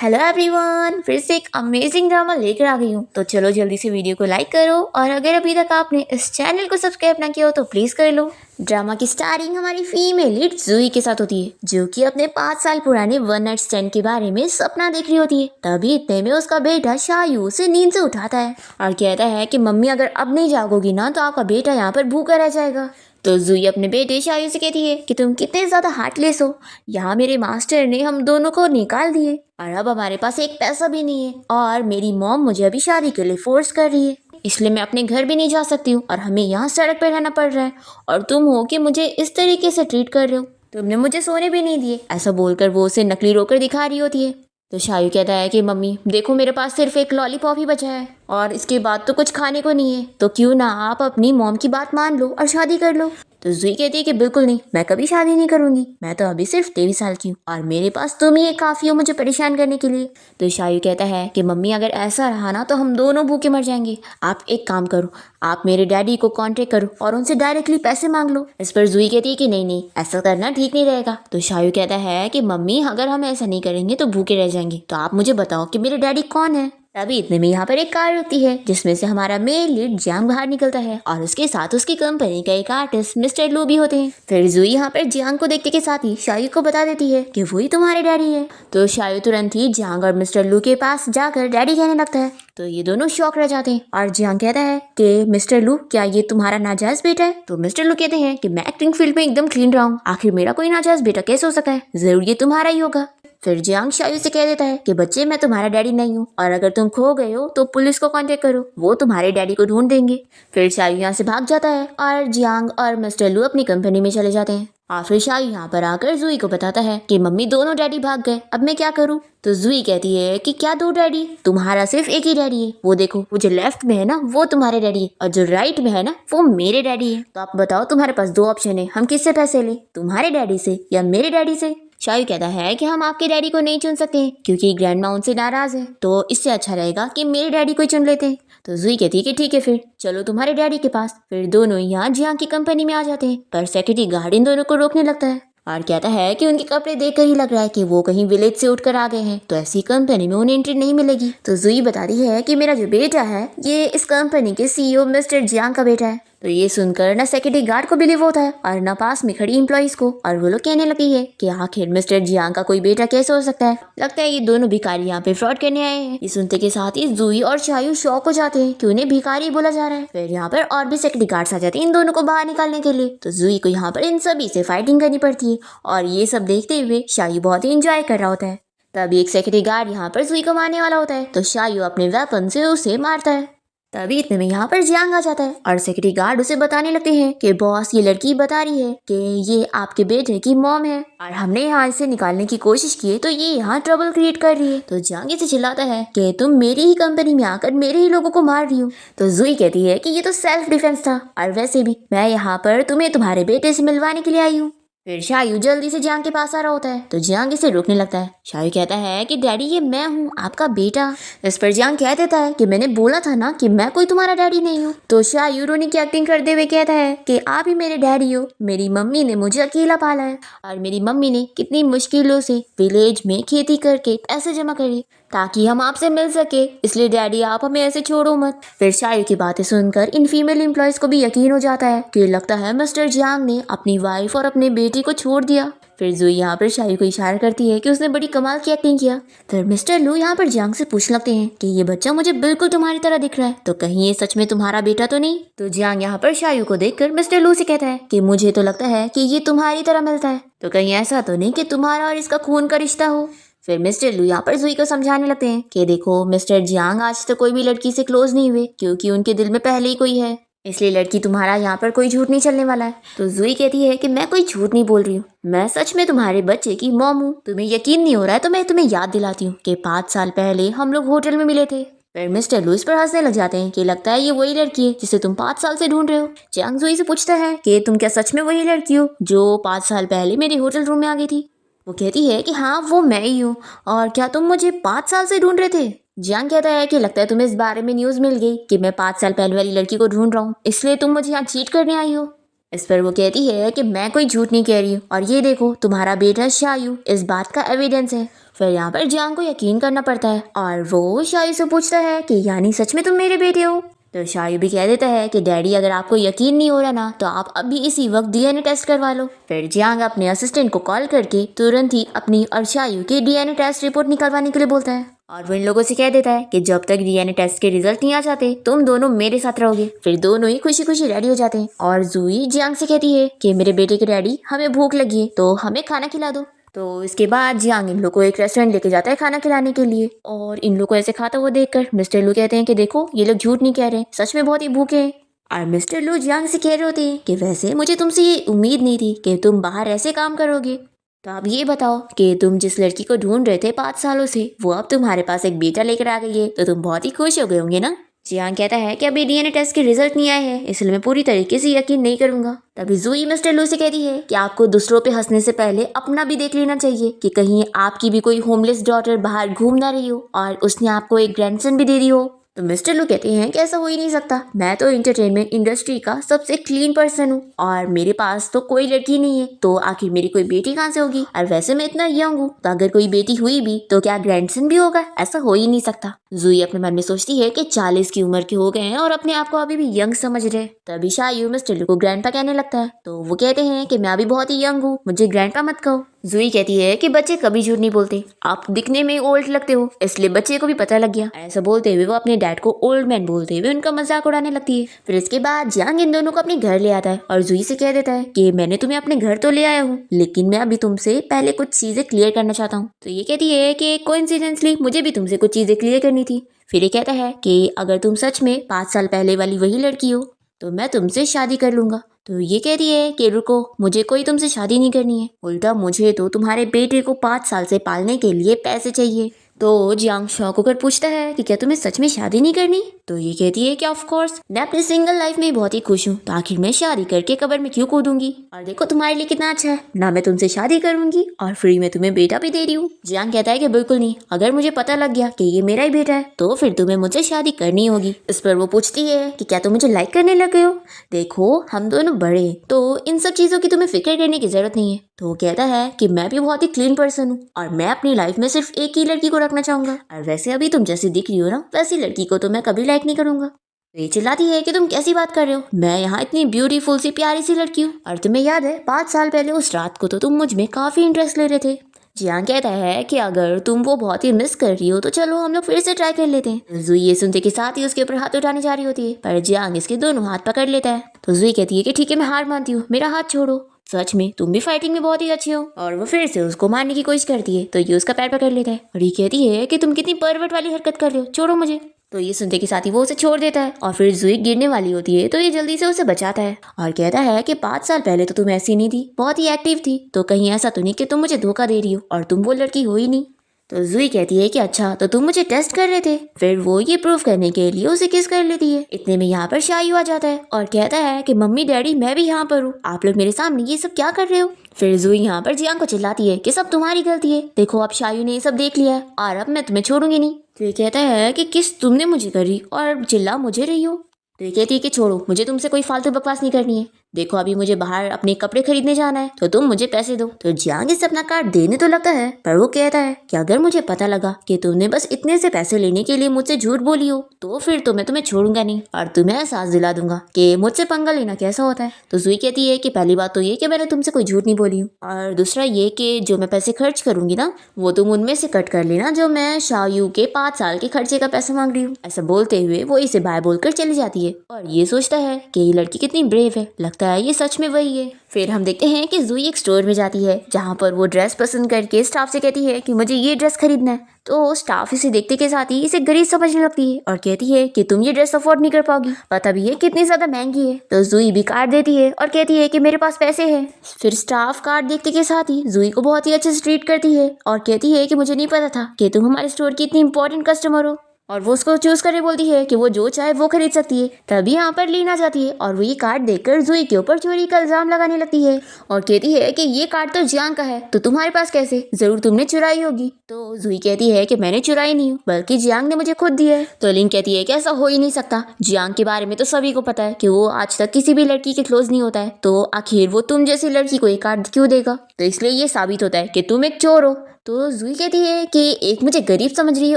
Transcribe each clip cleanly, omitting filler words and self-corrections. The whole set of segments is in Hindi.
हेलो एवरीवन, फिर से एक अमेजिंग ड्रामा लेकर आ गई हूँ। तो चलो जल्दी से वीडियो को लाइक करो और अगर अभी तक आपने इस चैनल को सब्सक्राइब ना किया हो तो प्लीज़ कर लो। ड्रामा की स्टार्टिंग हमारी फीमेल लीड जूही के साथ होती है, जो कि अपने 5 साल पुराने वन नाइट स्टैंड के बारे में सपना देख रही होती है। तभी इतने में उसका बेटा शायू उसे नींद से उठाता है और कहता है कि मम्मी अगर अब नहीं जागोगी ना तो आपका बेटा यहाँ पर भूखा रह जाएगा। तो जूही अपने बेटे शायू से कहती है कि तुम कितने ज़्यादा हार्टलेस हो। यहाँ मेरे मास्टर ने हम दोनों को निकाल दिए और अब हमारे पास एक पैसा भी नहीं है और मेरी मॉम मुझे अभी शादी के लिए फोर्स कर रही है, इसलिए मैं अपने घर भी नहीं जा सकती हूँ और हमें यहाँ सड़क पर रहना पड़ रहा है। और तुम हो कि मुझे इस तरीके से ट्रीट कर रहे हो, तुमने मुझे सोने भी नहीं दिए। ऐसा बोलकर वो उसे नकली रोकर दिखा रही होती है। तो शायू कहता है कि मम्मी देखो, मेरे पास सिर्फ एक लॉलीपॉप ही बचा है और इसके बाद तो कुछ खाने को नहीं है, तो क्यों ना आप अपनी मॉम की बात मान लो और शादी कर लो। तो जूही कहती है कि बिल्कुल नहीं, मैं कभी शादी नहीं करूंगी, मैं तो अभी सिर्फ 23 साल की हूँ और मेरे पास तुम ही एक काफ़ी हो मुझे परेशान करने के लिए। तो शायू कहता है कि मम्मी अगर ऐसा रहा ना तो हम दोनों भूखे मर जाएंगे। आप एक काम करो, आप मेरे डैडी को कांटेक्ट करो और उनसे डायरेक्टली पैसे मांग लो। इस पर जूही कहती है कि नहीं नहीं, ऐसा करना ठीक नहीं रहेगा। तो शायू कहता है कि मम्मी अगर हम ऐसा नहीं करेंगे तो भूखे रह जाएंगे, तो आप मुझे बताओ कि मेरे डैडी कौन है। तभी इतने में यहाँ पर एक कार होती है जिसमें से हमारा मेल लीड जियांग बाहर निकलता है और उसके साथ उसकी कंपनी का एक आर्टिस्ट मिस्टर लू भी होते हैं। फिर जूही यहाँ पर जियांग को देखते के साथ ही शायू को बता देती है कि वही तुम्हारे डैडी है। तो शायू तुरंत ही जियांग और मिस्टर लू के पास जाकर डैडी कहने लगता है। तो ये दोनों शॉक रह जाते हैं और जियांग कहता है कि मिस्टर लू क्या ये तुम्हारा नाजायज बेटा है। तो मिस्टर लू कहते हैं कि मैं एक्टिंग फील्ड में एकदम क्लीन रहा हूँ, आखिर मेरा कोई नाजायज बेटा कैसे हो सकता है, जरूर ये तुम्हारा ही होगा। फिर जियांग शायू से कह देता है कि बच्चे मैं तुम्हारा डैडी नहीं हूँ और अगर तुम खो गए हो तो पुलिस को कांटेक्ट करो, वो तुम्हारे डैडी को ढूंढ देंगे। फिर शायू यहाँ से भाग जाता है और जियांग और मिस्टर लू अपनी कंपनी में चले जाते हैं। और फिर शायू यहाँ पर आकर जूही को बताता है कि मम्मी दोनों डैडी भाग गए, अब मैं क्या करूँ। तो जूही कहती है कि क्या दो डैडी, तुम्हारा सिर्फ एक ही डैडी है, वो देखो वो जो लेफ्ट में है ना वो तुम्हारे डैडी है और जो राइट में है ना वो मेरे डैडी है। तो आप बताओ तुम्हारे पास दो ऑप्शन है, हम किससे पैसे लें, तुम्हारे डैडी से या मेरे डैडी से। शायू कहता है कि हम आपके डैडी को नहीं चुन सकते क्योंकि ग्रैंड माँ उनसे नाराज है, तो इससे अच्छा रहेगा कि मेरे डैडी को ही चुन लेते हैं। तो जूही कहती है कि ठीक है फिर चलो तुम्हारे डैडी के पास। फिर दोनों यहाँ जियांग की कंपनी में आ जाते हैं, पर सिक्योरिटी गार्ड इन दोनों को रोकने लगता है और कहता है कि उनके कपड़े देखकर ही लग रहा है कि वो कहीं विलेज से उठकर आ गए हैं, तो ऐसी कंपनी में उन्हें एंट्री नहीं मिलेगी। तो जूही बताती है कि मेरा जो बेटा है ये इस कंपनी के सीईओ मिस्टर जियांग का बेटा है। तो ये सुनकर ना सिक्योरिटी गार्ड को बिलीव होता है और ना पास में खड़ी एम्प्लॉइज को, और वो लोग कहने लगी है कि आखिर मिस्टर जियांग का कोई बेटा कैसे हो सकता है, लगता है ये दोनों भिखारी यहाँ पे फ्रॉड करने आए हैं। ये सुनते के साथ ही जूही और शायू शॉक हो जाते हैं कि उन्हें भिखारी बोला जा रहा है। फिर यहाँ पर और भी सिक्योरिटी गार्ड्स आ जाते हैं इन दोनों को बाहर निकालने के लिए। तो जूही को यहाँ पर इन सभी से फाइटिंग करनी पड़ती है और ये सब देखते हुए शायू बहुत ही इंजॉय कर रहा होता है। तभी एक सिक्योरिटी गार्ड यहाँ पर जूही को मारने वाला होता है, तो शायू अपने वेपन से उसे मारता है। तभी इतने में यहाँ पर जियांग आ जाता है और सिक्योरिटी गार्ड उसे बताने लगते हैं कि बॉस ये लड़की बता रही है कि ये आपके बेटे की मॉम है और हमने यहाँ इसे निकालने की कोशिश की है, तो ये यहाँ ट्रबल क्रिएट कर रही है। तो जियांग इसे चिल्लाता है कि तुम मेरी ही कंपनी में आकर मेरे ही लोगों को मार रही हो। तो जूही कहती है कि ये तो सेल्फ डिफेंस था और वैसे भी मैं यहाँ पर तुम्हें तुम्हारे बेटे से मिलवाने के लिए आई हूँ। फिर शायू जल्दी से जियांग के पास आ रहा होता है, तो जियांग इसे रोकने लगता है। शायू कहता है कि डैडी ये मैं हूँ आपका बेटा। इस पर जियांग कह देता है कि मैंने बोला था ना कि मैं कोई तुम्हारा डैडी नहीं हूँ। तो शायू रोने की एक्टिंग करते हुए कहता है कि आप ही मेरे डैडी हो, मेरी मम्मी ने मुझे अकेला पाला है और मेरी मम्मी ने कितनी मुश्किलों से विलेज में खेती करके पैसे जमा करे ताकि हम आपसे मिल सके, इसलिए डैडी आप हमें ऐसे छोड़ो मत। फिर शायू की बातें सुनकर इन फीमेल एम्प्लॉयज को भी यकीन हो जाता है कि लगता है मिस्टर जियांग ने अपनी वाइफ और अपने बेटी को छोड़ दिया। फिर जूही यहाँ पर शायू को इशारा करती है कि उसने बड़ी कमाल की एक्टिंग किया। फिर मिस्टर लू यहाँ पर जियांग से पूछने लगते हैं कि ये बच्चा मुझे बिल्कुल तुम्हारी तरह दिख रहा है, तो कहीं ये सच में तुम्हारा बेटा तो नहीं। तो जियांग यहाँ पर शायू को देखकर मिस्टर लू से कहता है कि मुझे तो लगता है कि ये तुम्हारी तरह मिलता है, तो कहीं ऐसा तो नहीं कि तुम्हारा और इसका खून का रिश्ता हो। फिर मिस्टर लू यहाँ पर जूही को समझाने लगते हैं कि देखो मिस्टर जियांग आज तक कोई भी लड़की से क्लोज नहीं हुए क्योंकि उनके दिल में पहले ही कोई है, इसलिए लड़की तुम्हारा यहाँ पर कोई झूठ नहीं चलने वाला है। तो जूही कहती है कि मैं कोई झूठ नहीं बोल रही हूँ, मैं सच में तुम्हारे बच्चे की मॉम हूँ। तुम्हें यकीन नहीं हो रहा है तो मैं तुम्हें याद दिलाती हूँ कि 5 साल पहले हम लोग होटल में मिले थे। फिर मिस्टर लू इस पर हंसने लग जाते हैं कि लगता है ये वही लड़की है जिसे तुम 5 साल से ढूंढ रहे हो। जियांग जूही से पूछता है कि तुम क्या सच में वही लड़की हो जो 5 साल पहले मेरे होटल रूम में आ गई थी। वो कहती है कि हाँ वो मैं ही हूँ, और क्या तुम मुझे 5 साल से ढूंढ रहे थे। जियांग कहता है कि लगता है तुम्हें इस बारे में न्यूज़ मिल गई कि मैं 5 साल पहले वाली लड़की को ढूंढ रहा हूँ, इसलिए तुम मुझे यहाँ चीट करने आई हो। इस पर वो कहती है कि मैं कोई झूठ नहीं कह रही हूँ और ये देखो तुम्हारा बेटा शायू इस बात का एविडेंस है। फिर यहाँ पर जियांग को यकीन करना पड़ता है और वो शायू से पूछता है कि यानी सच में तुम मेरे बेटे हो। तो शायू भी कह देता है कि डैडी अगर आपको यकीन नहीं हो रहा ना तो आप अभी इसी वक्त डीएनए टेस्ट करवा लो। फिर जियांग अपने असिस्टेंट को कॉल करके तुरंत ही अपनी और शायू की डीएनए टेस्ट रिपोर्ट निकलवाने के लिए बोलता है और वो इन लोगों से कह देता है कि जब तक डीएनए टेस्ट के रिजल्ट नहीं आ जाते तुम दोनों मेरे साथ रहोगे। फिर दोनों ही खुशी खुशी रेडी हो जाते हैं और जूही जियांग से कहती है कि मेरे बेटे के डैडी हमें भूख लगी है तो हमें खाना खिला दो। तो इसके बाद जियांग इन लोग को एक रेस्टोरेंट लेके जाता है खाना खिलाने के लिए और इन लोग को ऐसे खाता हुआ देखकर मिस्टर लू कहते हैं कि देखो ये लोग झूठ नहीं कह रहे, सच में बहुत ही भूखे हैं। और मिस्टर लू जियांग से कह रहे होते हैं कि वैसे मुझे तुमसे ये उम्मीद नहीं थी कि तुम बाहर ऐसे काम करोगे। तो आप ये बताओ कि तुम जिस लड़की को ढूंढ रहे थे 5 सालों से वो अब तुम्हारे पास एक बेटा लेकर आ गई है तो तुम बहुत ही खुश हो गए होंगे ना। जियांग कहता है कि अभी डीएनए टेस्ट के रिजल्ट नहीं आए हैं इसलिए मैं पूरी तरीके से यकीन नहीं करूंगा। तभी जूही मिस्टर लू से कहती है कि आपको दूसरों पे हंसने से पहले अपना भी देख लेना चाहिए कि कहीं आपकी भी कोई होमलेस डॉटर बाहर घूम ना रही हो और उसने आपको एक ग्रैंडसन भी दे दी हो। तो मिस्टर लू कहते हैं कि ऐसा हो ही नहीं सकता, मैं तो एंटरटेनमेंट इंडस्ट्री का सबसे क्लीन पर्सन हूँ और मेरे पास तो कोई लड़की नहीं है तो आखिर मेरी कोई बेटी कहाँ से होगी और वैसे मैं इतना यंग हूँ तो अगर कोई बेटी हुई भी तो क्या ग्रैंडसन भी होगा, ऐसा हो ही नहीं सकता। जूही अपने मन में सोचती है कि 40 की उम्र के हो गए हैं और अपने आप को अभी भी यंग समझ रहे। तभी शायू मिस्टर लू को ग्रैंडपा कहने लगता है तो वो कहते हैं कि मैं अभी बहुत ही यंग हूँ, मुझे ग्रैंडपा मत कहो। जूही कहती है कि बच्चे कभी झूठ नहीं बोलते, आप दिखने में ओल्ड लगते हो इसलिए बच्चे को भी पता लग गया। ऐसा बोलते हुए वो अपने डैड को ओल्ड मैन बोलते हुए उनका मजाक उड़ाने लगती है। फिर इसके बाद जियांग इन दोनों को अपने घर ले आता है और जूही से कह देता है कि मैंने तुम्हें अपने घर तो ले आया हूँ लेकिन मैं अभी तुमसे पहले कुछ चीजें क्लियर करना चाहता हूँ। तो ये कहती है कि कोइंसिडेंटली मुझे भी तुमसे कुछ चीजें क्लियर करनी थी। फिर ये कहता है कि अगर तुम सच में 5 साल पहले वाली वही लड़की हो तो मैं तुमसे शादी कर लूंगा। तो ये कहती है कि रुको, मुझे कोई तुमसे शादी नहीं करनी है, उल्टा मुझे तो तुम्हारे बेटे को 5 साल से पालने के लिए पैसे चाहिए। तो जियांग शॉक होकर पूछता है कि क्या तुम्हें सच में शादी नहीं करनी। तो ये कहती है कि ऑफ कोर्स मैं अपनी सिंगल लाइफ में बहुत ही खुश हूँ तो आखिर मैं शादी करके कब्र में क्यों कूदूंगी और देखो तुम्हारे लिए कितना अच्छा है ना, मैं तुमसे शादी करूंगी और फ्री में तुम्हें बेटा भी दे रही हूँ। जियांग कहता है कि बिल्कुल नहीं, अगर मुझे पता लग गया कि ये मेरा ही बेटा है तो फिर तुम्हें मुझसे शादी करनी होगी। इस पर वो पूछती है कि क्या तुम मुझे लाइक करने लगे हो, देखो हम दोनों बड़े हैं तो इन सब चीजों की तुम्हें फिक्र करने की जरूरत नहीं है। तो वो कहता है कि मैं भी बहुत ही क्लीन पर्सन हूँ और मैं अपनी लाइफ में सिर्फ एक ही लड़की को रखना चाहूंगा और वैसे अभी तुम जैसी दिख रही हो ना वैसी लड़की को तो मैं कभी लाइक नहीं करूंगा। तो ये चिल्लाती है कि तुम कैसी बात कर रहे हो, मैं यहाँ इतनी ब्यूटीफुल सी प्यारी सी लड़की हूँ और तुम्हें याद है 5 साल पहले उस रात को तो तुम मुझ में काफी इंटरेस्ट ले रहे थे। जियांग कहता है कि अगर तुम वो बहुत ही मिस कर रही हो तो चलो हम लोग फिर से ट्राई कर लेते हैं। जूही ये सुनते के साथ ही उसके ऊपर हाथ उठाने जा रही होती है पर जियांग इसके दोनों हाथ पकड़ लेता है। तो जूही कहती है कि ठीक है मैं हार मानती हूँ, मेरा हाथ छोड़ो, सच में तुम भी फाइटिंग में बहुत ही अच्छी हो। और वो फिर से उसको मारने की कोशिश करती है तो ये उसका पैर पकड़ लेता है और ये कहती है कि तुम कितनी परवट वाली हरकत कर रहे हो, छोड़ो मुझे। तो ये सुनते के साथ ही वो उसे छोड़ देता है और फिर जूही गिरने वाली होती है तो ये जल्दी से उसे बचाता है और कहता है कि 5 साल पहले तो तुम ऐसी नहीं थी, बहुत ही एक्टिव थी, तो कहीं ऐसा तो नहीं कि तुम मुझे धोखा दे रही हो और तुम वो लड़की हो ही नहीं। तो जूही कहती है कि अच्छा तो तुम मुझे टेस्ट कर रहे थे। फिर वो ये प्रूव करने के लिए उसे किस कर लेती है। इतने में यहाँ पर शायू आ जाता है और कहता है कि मम्मी डैडी मैं भी यहाँ पर हूँ, आप लोग मेरे सामने ये सब क्या कर रहे हो। फिर जूही यहाँ पर जियांग को चिल्लाती है कि सब तुम्हारी गलती है, देखो अब शायू ने ये सब देख लिया है और अब मैं तुम्हें छोड़ूंगी नहीं। तो ये कहता है कि किस तुमने मुझे करी और चिल्ला मुझे रही हो। तो ये कहती है कि छोड़ो, मुझे तुमसे कोई फालतू बकवास नहीं करनी है, देखो अभी मुझे बाहर अपने कपड़े खरीदने जाना है तो तुम मुझे पैसे दो। तो जियांग इसे अपना कार्ड देने तो लगता है पर वो कहता है कि अगर मुझे पता लगा कि तुमने बस इतने से पैसे लेने के लिए मुझसे झूठ बोली हो तो फिर तो मैं तुम्हें छोड़ूंगा नहीं और तुम्हें एहसास दिला दूंगा कि मुझसे पंगा लेना कैसा होता है। तो जूही कहती है कि पहली बात तो ये कि मैंने तुमसे कोई झूठ नहीं बोली हूँ और दूसरा ये कि जो मैं पैसे खर्च करूंगी ना वो तुम उनमें से कट कर लेना जो मैं शायू के 5 साल के खर्चे का पैसा मांग रही हूँ। ऐसा बोलते हुए वो इसे बाय बोलकर चली जाती है और ये सोचता है कि ये लड़की कितनी ब्रेव है, लगता है ये सच में वही है। फिर हम देखते हैं कि जूही एक स्टोर में जाती है जहाँ पर वो ड्रेस पसंद करके स्टाफ से कहती है कि मुझे ये ड्रेस खरीदना है। तो स्टाफ इसे देखते के साथ ही इसे गरीब समझने लगती है और कहती है कि तुम ये ड्रेस अफोर्ड नहीं कर पाओगी, पता भी है कितनी ज्यादा महंगी है। तो जूही भी कार्ड देती है और कहती है कि मेरे पास पैसे हैं। फिर स्टाफ कार्ड देखते के साथ ही जूही को बहुत ही अच्छे से ट्रीट करती है और कहती है कि मुझे नहीं पता था कि तुम हमारे स्टोर की इतनी इंपॉर्टेंट कस्टमर हो और वो उसको चूज करके बोलती है कि वो जो चाहे वो खरीद सकती है। तभी यहाँ पर लीन आ जाती है और वो ये कार्ड देखकर जुई के ऊपर चोरी का इल्जाम लगाने लगती है और कहती है कि ये कार्ड तो जियांग का है, तो तुम्हारे पास कैसे? जरूर तुमने चुराई होगी। तो जुई कहती है कि मैंने चुराई नहीं हूँ, बल्कि जियांग ने मुझे खुद दिया है। तो लीन कहती है कि ऐसा हो ही नहीं सकता, जियांग के बारे में तो सभी को पता है कि वो आज तक किसी भी लड़की के क्लोज नहीं होता है, तो आखिर वो तुम जैसी लड़की को एक कार्ड क्यों देगा? तो इसलिए ये साबित होता है कि तुम एक चोर हो। तो जुई कहती है कि एक मुझे गरीब समझ रही है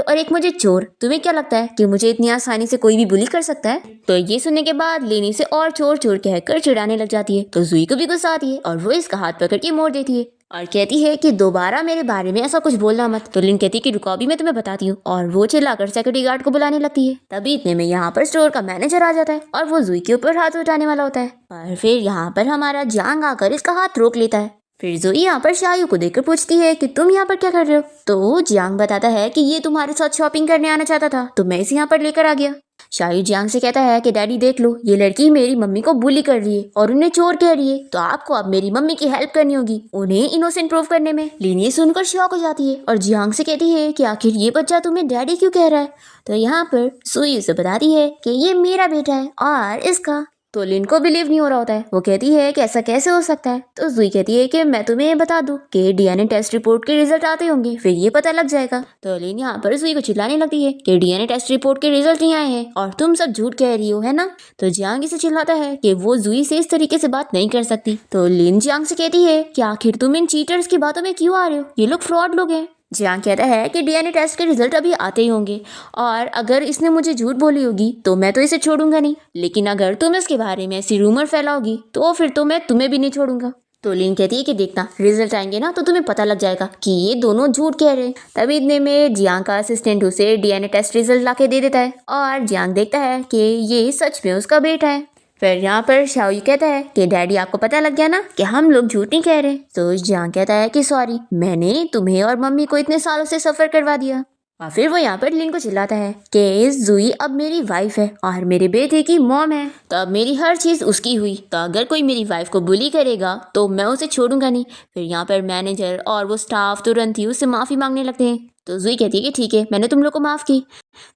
और एक मुझे चोर, तुम्हें क्या लगता है कि मुझे इतनी आसानी से कोई भी बुली कर सकता है? तो ये सुनने के बाद लेनी से और चोर चोर कहकर चिढ़ाने लग जाती है। तो जुई को भी गुस्सा आती है और वो इसका हाथ पकड़ के मोड़ देती है और कहती है कि दोबारा मेरे बारे में ऐसा कुछ बोलना मत। तो लिन कहती है कि रुको अभी मैं तुम्हें बताती हूँ, और वो चिल्लाकर सिक्योरिटी गार्ड को बुलाने लगती है। तभी इतने में यहाँ पर स्टोर का मैनेजर आ जाता है और वो जुई के ऊपर हाथ उठाने वाला होता है, पर फिर यहाँ पर हमारा जियांग आकर इसका हाथ रोक लेता है। फिर जुई यहाँ पर शायू को देखकर पूछती है कि तुम यहाँ पर क्या कर रहे हो? तो जियांग बताता है कि ये तुम्हारे साथ शॉपिंग करने आना चाहता था, तो मैं इसे यहाँ पर लेकर आ गया। शायू जियांग से कहता है कि डैडी देख लो, ये लड़की मेरी मम्मी को बुली कर रही है और उन्हें चोर कह रही है, तो आपको अब मेरी मम्मी की हेल्प करनी होगी उन्हें इनोसेंट प्रूव करने में। लीन ये सुनकर शॉक हो जाती है और जियांग से कहती है कि आखिर ये बच्चा तुम्हें डैडी क्यों कह रहा है? तो यहाँ पर सुई उसे बताती है कि ये मेरा बेटा है और इसका। तो लिन को बिलीव नहीं हो रहा होता है, वो कहती है कि ऐसा कैसे हो सकता है? तो जुई कहती है कि मैं तुम्हें ये बता दूं कि डीएनए टेस्ट रिपोर्ट के रिजल्ट आते होंगे, फिर ये पता लग जाएगा। तो लिन यहाँ पर जुई को चिल्लाने लगती है कि डीएनए टेस्ट रिपोर्ट के रिजल्ट नहीं आए हैं और तुम सब झूठ कह रही हो, है ना? तो जियांग इसे चिल्लाता है कि वो जुई से इस तरीके से बात नहीं कर सकती। तो लिन जियांग से कहती है कि आखिर तुम इन चीटर्स की बातों में क्यों आ रहे हो? ये लोग फ्रॉड लोग हैं। जियांग कहता है कि डीएनए टेस्ट के रिजल्ट अभी आते ही होंगे और अगर इसने मुझे झूठ बोली होगी तो मैं तो इसे छोड़ूंगा नहीं, लेकिन अगर तुम इसके बारे में ऐसी रूमर फैलाओगी तो फिर तो मैं तुम्हें भी नहीं छोड़ूंगा। तो लिन कहती है कि देखना रिजल्ट आएंगे ना तो तुम्हें पता लग जाएगा कि ये दोनों झूठ कह रहे हैं। तभी इतने में जियांग का असिस्टेंट उसे डीएनए टेस्ट रिजल्ट लाके दे देता है और जियांग देखता है कि ये सच में उसका बेटा है। फिर यहाँ पर शाओ कहता है कि डैडी आपको पता लग गया ना कि हम लोग झूठ नहीं कह रहे। तो जियांग कहता है कि सॉरी, मैंने तुम्हें और मम्मी को इतने सालों से सफर करवा दिया। और फिर वो यहाँ पर लिन को चिल्लाता है कि जुई अब मेरी वाइफ है और मेरे बेटे की मॉम है, तो अब मेरी हर चीज उसकी हुई, तो अगर कोई मेरी वाइफ को बुली करेगा तो मैं उसे छोड़ूंगा नहीं। फिर यहाँ पर मैनेजर और वो स्टाफ तुरंत ही उससे माफी मांगने लगते हैं। तो जुई कहती है कि ठीक है, मैंने तुम लोग को माफ की।